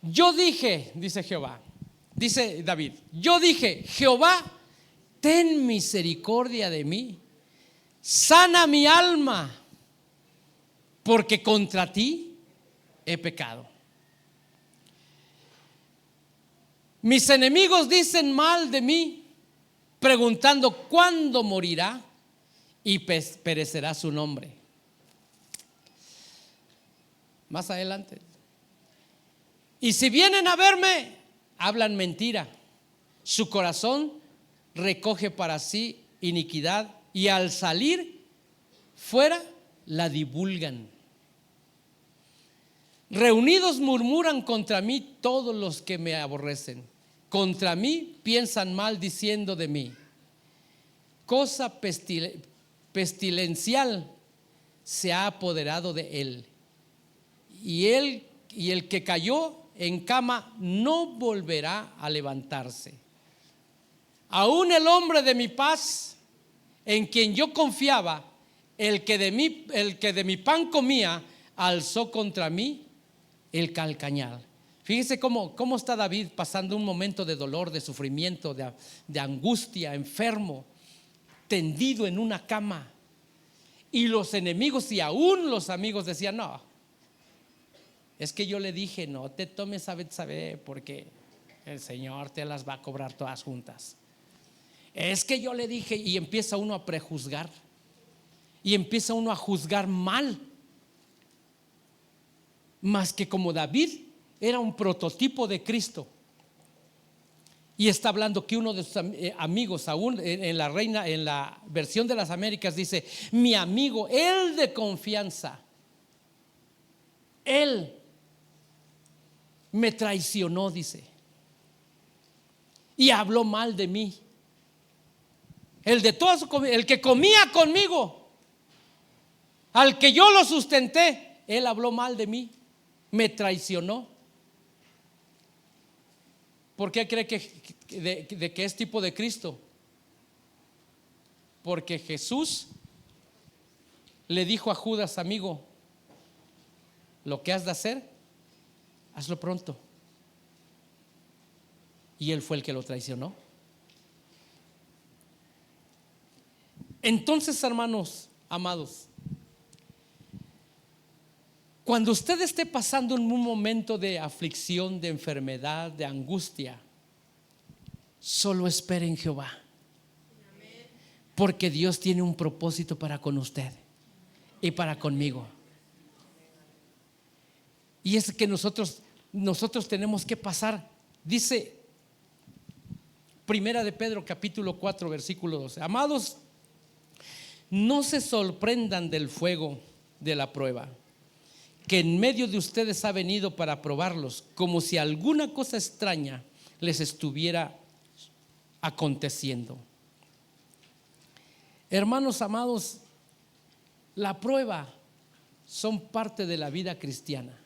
Yo dije, dice Jehová, dice David, yo dije, Jehová, ten misericordia de mí, sana mi alma, porque contra ti he pecado. Mis enemigos dicen mal de mí, preguntando cuándo morirá y perecerá su nombre. Más adelante. Y si vienen a verme, hablan mentira. Su corazón recoge para sí iniquidad y al salir fuera la divulgan. Reunidos murmuran contra mí todos los que me aborrecen. Contra mí piensan mal diciendo de mí. Cosa pestilencial se ha apoderado de él. Y el que cayó en cama no volverá a levantarse. Aún el hombre de mi paz, en quien yo confiaba, el que de mi pan comía, alzó contra mí el calcañal. Fíjese cómo está David pasando un momento de dolor, de sufrimiento, de angustia, enfermo, tendido en una cama. Y los enemigos y aún los amigos decían, no, es que yo le dije, no te tomes a Betsabé porque el Señor te las va a cobrar todas juntas. Es que yo le dije, y empieza uno a prejuzgar y empieza uno a juzgar mal. Más que como David era un prototipo de Cristo. Y está hablando que uno de sus amigos, aún en la versión de las Américas dice, mi amigo, él de confianza, él me traicionó, dice, y habló mal de mí. El que comía conmigo, al que yo lo sustenté, él habló mal de mí, me traicionó. ¿Por qué cree que es tipo de Cristo? Porque Jesús le dijo a Judas, amigo, lo que has de hacer, hazlo pronto. Y él fue el que lo traicionó. Entonces, hermanos amados, Cuando usted esté pasando en un momento de aflicción, de enfermedad, de angustia, solo espere en Jehová, porque Dios tiene un propósito para con usted y para conmigo. Y es que nosotros tenemos que pasar. Dice Primera de Pedro capítulo 4 versículo 12: amados, no se sorprendan del fuego de la prueba, que en medio de ustedes ha venido para probarlos, como si alguna cosa extraña les estuviera aconteciendo. Hermanos amados, la prueba son parte de la vida cristiana.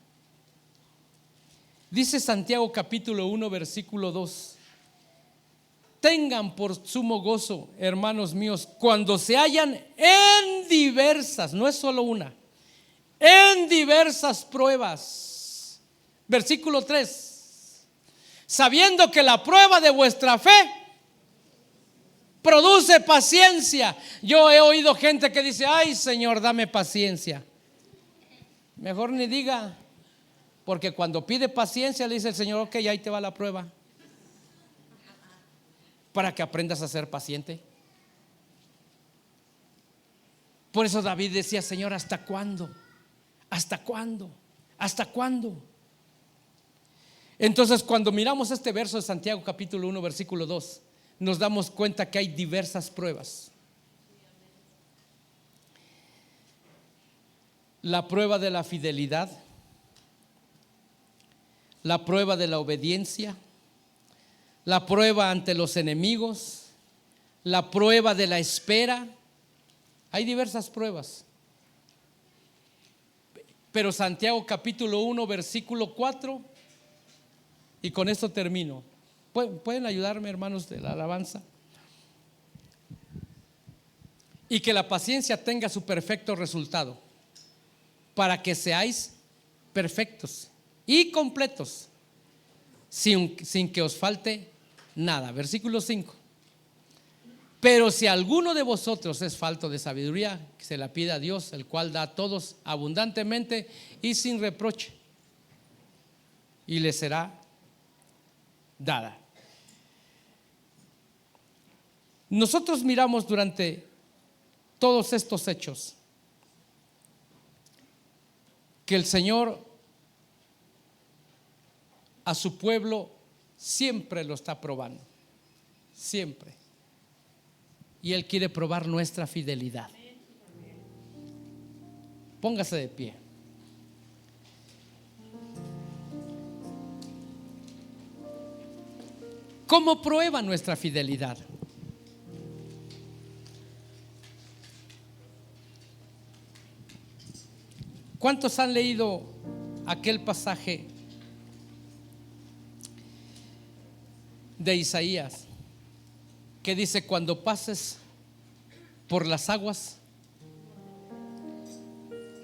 Dice Santiago capítulo 1 versículo 2: tengan por sumo gozo, hermanos míos, cuando se hallan en diversas, no es solo una, en diversas pruebas. Versículo 3: sabiendo que la prueba de vuestra fe produce paciencia. Yo he oído gente que dice: ay, Señor, dame paciencia. Mejor ni diga, porque cuando pide paciencia le dice el Señor: ok, ahí te va la prueba, para que aprendas a ser paciente. Por eso David decía: Señor, ¿hasta cuándo? ¿Hasta cuándo? ¿Hasta cuándo? Entonces, cuando miramos este verso de Santiago capítulo 1 versículo 2, nos damos cuenta que hay diversas pruebas. La prueba de la fidelidad, la prueba de la obediencia, la prueba ante los enemigos, la prueba de la espera. Hay diversas pruebas. Pero Santiago capítulo 1 versículo 4, y con esto termino. ¿Pueden ayudarme, hermanos de la alabanza? Y que la paciencia tenga su perfecto resultado, para que seáis perfectos y completos, sin que os falte nada. Versículo 5: pero si alguno de vosotros es falto de sabiduría, que se la pida a Dios, el cual da a todos abundantemente y sin reproche, y le será dada. Nosotros miramos durante todos estos hechos que el Señor a su pueblo siempre lo está probando, siempre. Y Él quiere probar nuestra fidelidad. Póngase de pie. ¿Cómo prueba nuestra fidelidad? ¿Cuántos han leído aquel pasaje de Isaías que dice: cuando pases por las aguas,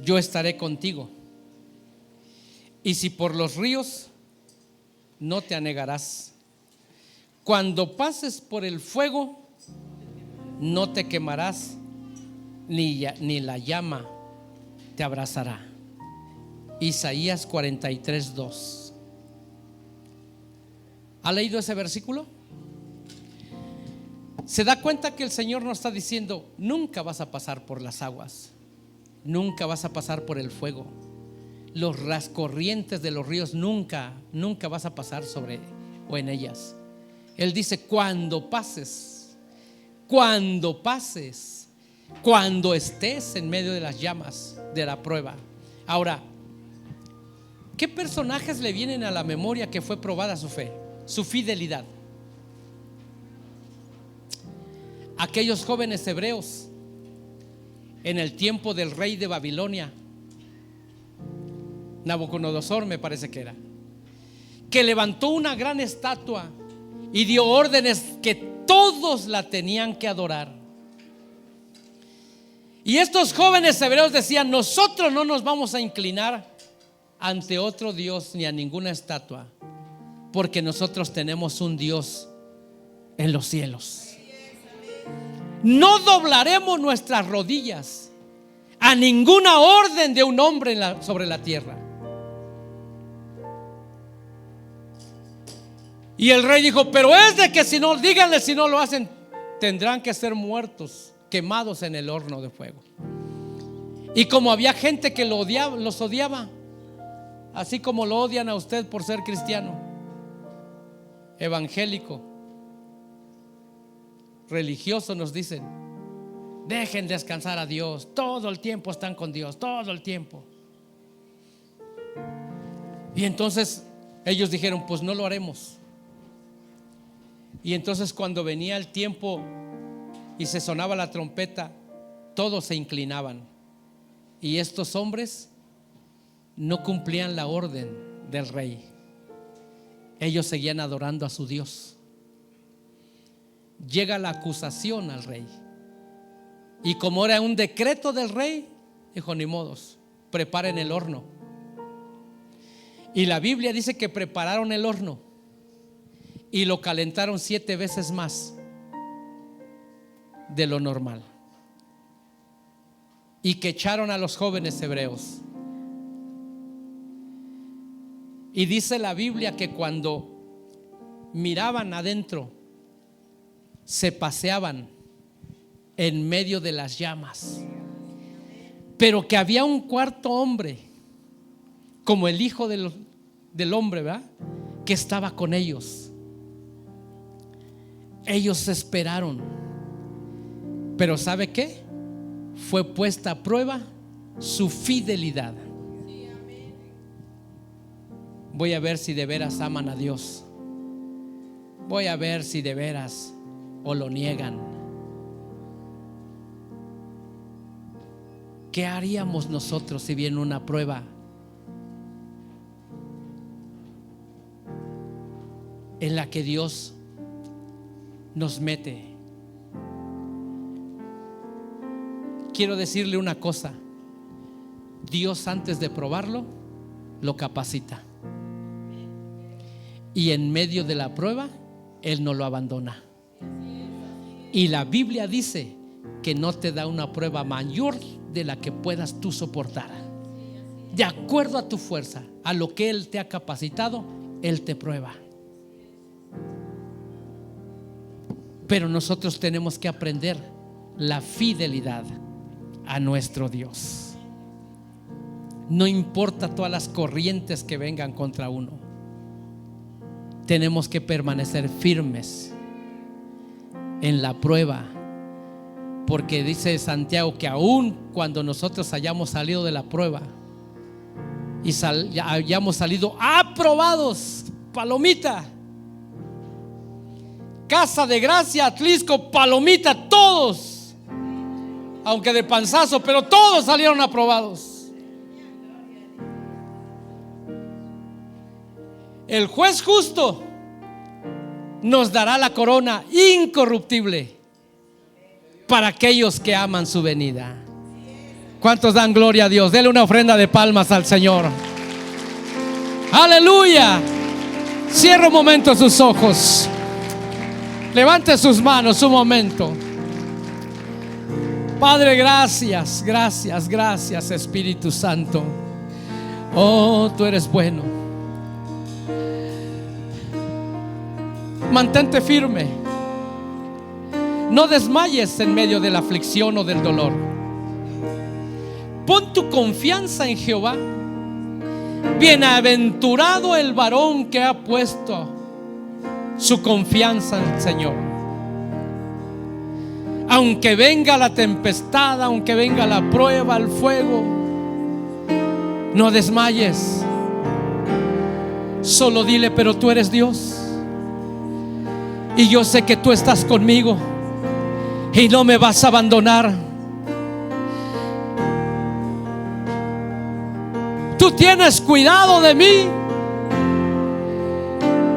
yo estaré contigo, y si por los ríos, no te anegarás; cuando pases por el fuego, no te quemarás, ni la llama te abrazará? Isaías 43:2. ¿Ha leído ese versículo? ¿Se da cuenta que el Señor nos está diciendo: nunca vas a pasar por las aguas, nunca vas a pasar por el fuego, las corrientes de los ríos nunca vas a pasar sobre o en ellas? Él dice: cuando pases, cuando estés en medio de las llamas de la prueba. Ahora, ¿qué personajes le vienen a la memoria que fue probada su fe, su fidelidad? Aquellos jóvenes hebreos en el tiempo del rey de Babilonia, Nabucodonosor me parece que era, que levantó una gran estatua y dio órdenes que todos la tenían que adorar. Y estos jóvenes hebreos decían: nosotros no nos vamos a inclinar ante otro Dios ni a ninguna estatua, porque nosotros tenemos un Dios en los cielos. No doblaremos nuestras rodillas a ninguna orden de un hombre sobre la tierra. Y el rey dijo: pero es de que si no, díganle, si no lo hacen, tendrán que ser muertos, quemados en el horno de fuego. Y como había gente que los odiaba, así como lo odian a usted por ser cristiano, evangélico, religioso, nos dicen: dejen descansar a Dios, todo el tiempo están con Dios, todo el tiempo. Y entonces ellos dijeron: pues no lo haremos. Y entonces cuando venía el tiempo y se sonaba la trompeta, todos se inclinaban. Y estos hombres no cumplían la orden del rey. Ellos seguían adorando a su Dios. Llega la acusación al rey. Y como era un decreto del rey, dijo: ni modos, preparen el horno. Y la Biblia dice que prepararon el horno y lo calentaron 7 veces más de lo normal. Y que echaron a los jóvenes hebreos. Y dice la Biblia que cuando miraban adentro, se paseaban en medio de las llamas, pero que había un cuarto hombre, como el hijo del hombre, ¿verdad?, que estaba con ellos. Ellos esperaron, pero ¿sabe qué? Fue puesta a prueba su fidelidad. Voy a ver si de veras aman a Dios. Voy a ver si de veras o lo niegan. ¿Qué haríamos nosotros si viene una prueba en la que Dios nos mete? Quiero decirle una cosa: Dios, antes de probarlo, lo capacita. Y en medio de la prueba, Él no lo abandona. Y la Biblia dice que no te da una prueba mayor de la que puedas tú soportar. De acuerdo a tu fuerza, a lo que Él te ha capacitado, Él te prueba. Pero nosotros tenemos que aprender la fidelidad a nuestro Dios. No importa todas las corrientes que vengan contra uno, tenemos que permanecer firmes en la prueba. Porque dice Santiago que aún cuando nosotros hayamos salido de la prueba y hayamos salido aprobados, palomita, Casa de Gracia, Atlisco, palomita, todos, aunque de panzazo, pero todos salieron aprobados. El juez justo nos dará la corona incorruptible para aquellos que aman su venida. ¿Cuántos dan gloria a Dios? Dele una ofrenda de palmas al Señor. Aleluya. Cierra un momento sus ojos. Levante sus manos un momento. Padre, gracias, gracias, gracias, Espíritu Santo. Oh, tú eres bueno. Mantente firme. No desmayes en medio de la aflicción o del dolor. Pon tu confianza en Jehová. Bienaventurado el varón que ha puesto su confianza en el Señor. Aunque venga la tempestad, aunque venga la prueba, el fuego, no desmayes. Solo dile: pero tú eres Dios y yo sé que tú estás conmigo y no me vas a abandonar. Tú tienes cuidado de mí.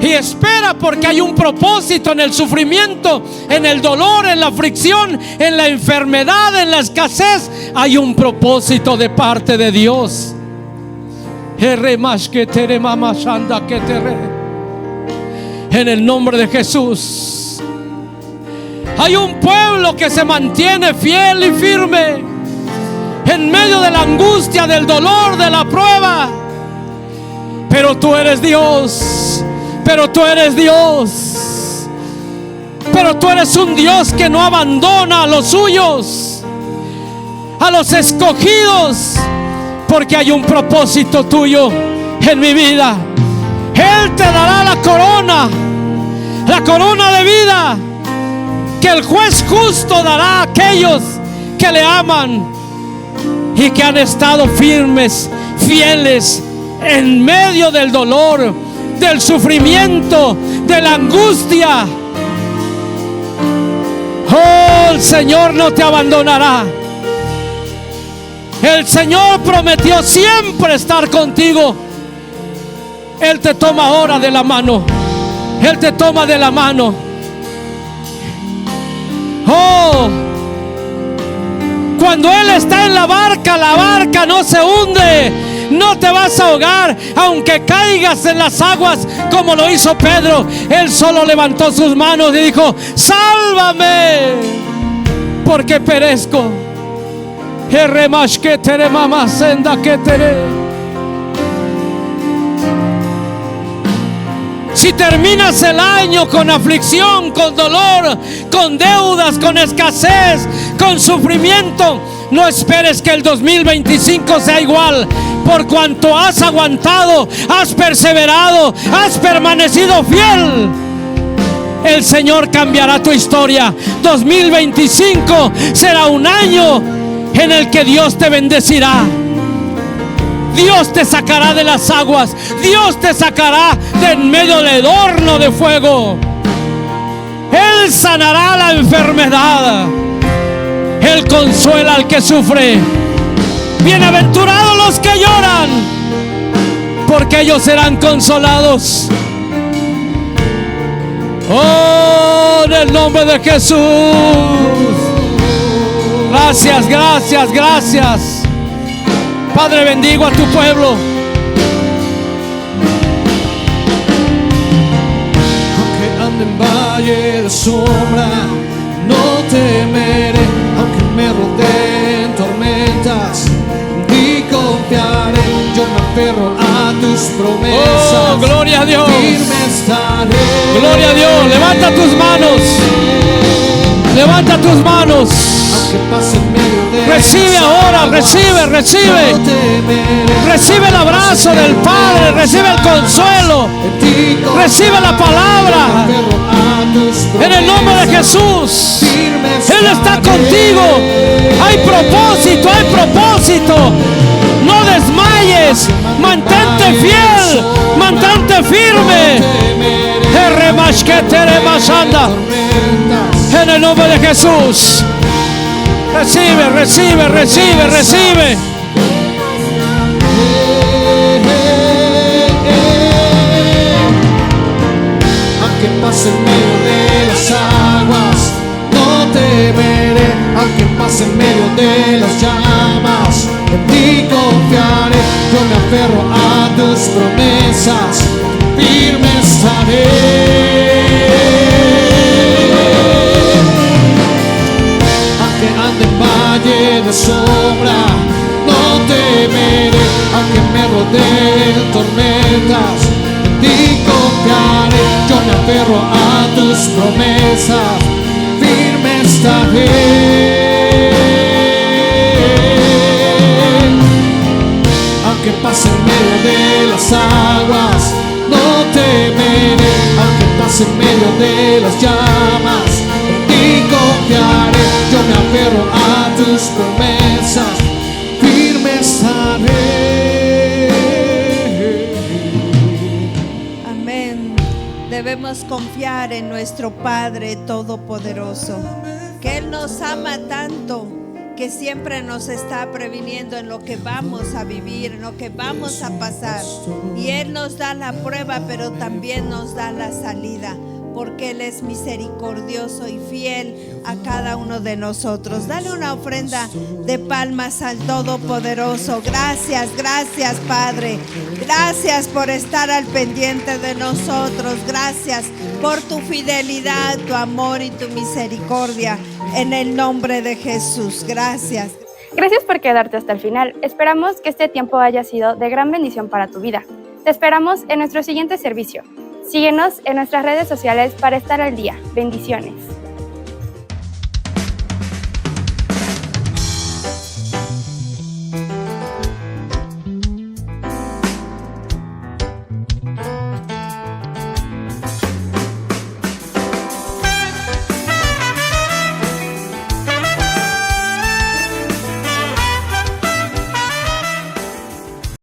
Y espera, porque hay un propósito en el sufrimiento, en el dolor, en la aflicción, en la enfermedad, en la escasez. Hay un propósito de parte de Dios. En el nombre de Jesús. Hay un pueblo que se mantiene fiel y firme en medio la angustia, del dolor, de la prueba. Pero tú eres Dios. Pero tú eres Dios. Pero tú eres un Dios que no abandona a los suyos, a los escogidos, porque hay un propósito tuyo en mi vida. Él te dará la corona de vida que el juez justo dará a aquellos que le aman y que han estado firmes, fieles en medio del dolor, del sufrimiento, de la angustia. Oh, el Señor no te abandonará. El Señor prometió siempre estar contigo. Él te toma ahora de la mano. Él te toma de la mano. Oh, cuando Él está en la barca no se hunde. No te vas a ahogar aunque caigas en las aguas como lo hizo Pedro. Él solo levantó sus manos y dijo: sálvame, porque perezco. Si terminas el año con aflicción, con dolor, con deudas, con escasez, con sufrimiento, no esperes que el 2025 sea igual. Por cuanto has aguantado, has perseverado, has permanecido fiel, el Señor cambiará tu historia. 2025 será un año en el que Dios te bendecirá. Dios te sacará de las aguas. Dios te sacará de en medio del horno de fuego. Él sanará la enfermedad. Él consuela al que sufre. Bienaventurados los que lloran, porque ellos serán consolados. Oh, en el nombre de Jesús. Gracias, gracias, gracias. Padre, bendigo a tu pueblo. Aunque ande en valle de sombra, no temeré. Aunque me rodeen tormentas, y confiaré. Yo me aferro a tus promesas. Oh, gloria a Dios. Firme estaré. Gloria a Dios. Levanta tus manos. Levanta tus manos. Recibe ahora, recibe. Recibe el abrazo del Padre, recibe el consuelo, recibe la palabra. En el nombre de Jesús, Él está contigo. Hay propósito. No desmayes, mantente fiel, mantente firme. En el nombre de Jesús. Recibe. Aunque pase en medio de las aguas, no temeré. Aunque pase en medio de las llamas, en ti confiaré. Yo me aferro a tus promesas, firme estaré. Ande en valle de sombra, no temeré. Aunque me rodeen tormentas, en ti confiaré. Yo me aferro a tus promesas, firme estaré. Aunque pase en medio de las aguas, no temeré. Aunque pase en medio de las llamas, en ti confiaré. Yo me aferro a tus promesas, firme estaré. Amén. Debemos confiar en nuestro Padre Todopoderoso, que Él nos ama tanto, que siempre nos está previniendo en lo que vamos a vivir, en lo que vamos a pasar. Y Él nos da la prueba, pero también nos da la salida, porque Él es misericordioso y fiel a cada uno de nosotros. Dale una ofrenda de palmas al Todopoderoso. Gracias, Padre. Gracias por estar al pendiente de nosotros. Gracias por tu fidelidad, tu amor y tu misericordia. En el nombre de Jesús, gracias. Gracias por quedarte hasta el final. Esperamos que este tiempo haya sido de gran bendición para tu vida. Te esperamos en nuestro siguiente servicio. Síguenos en nuestras redes sociales para estar al día. Bendiciones.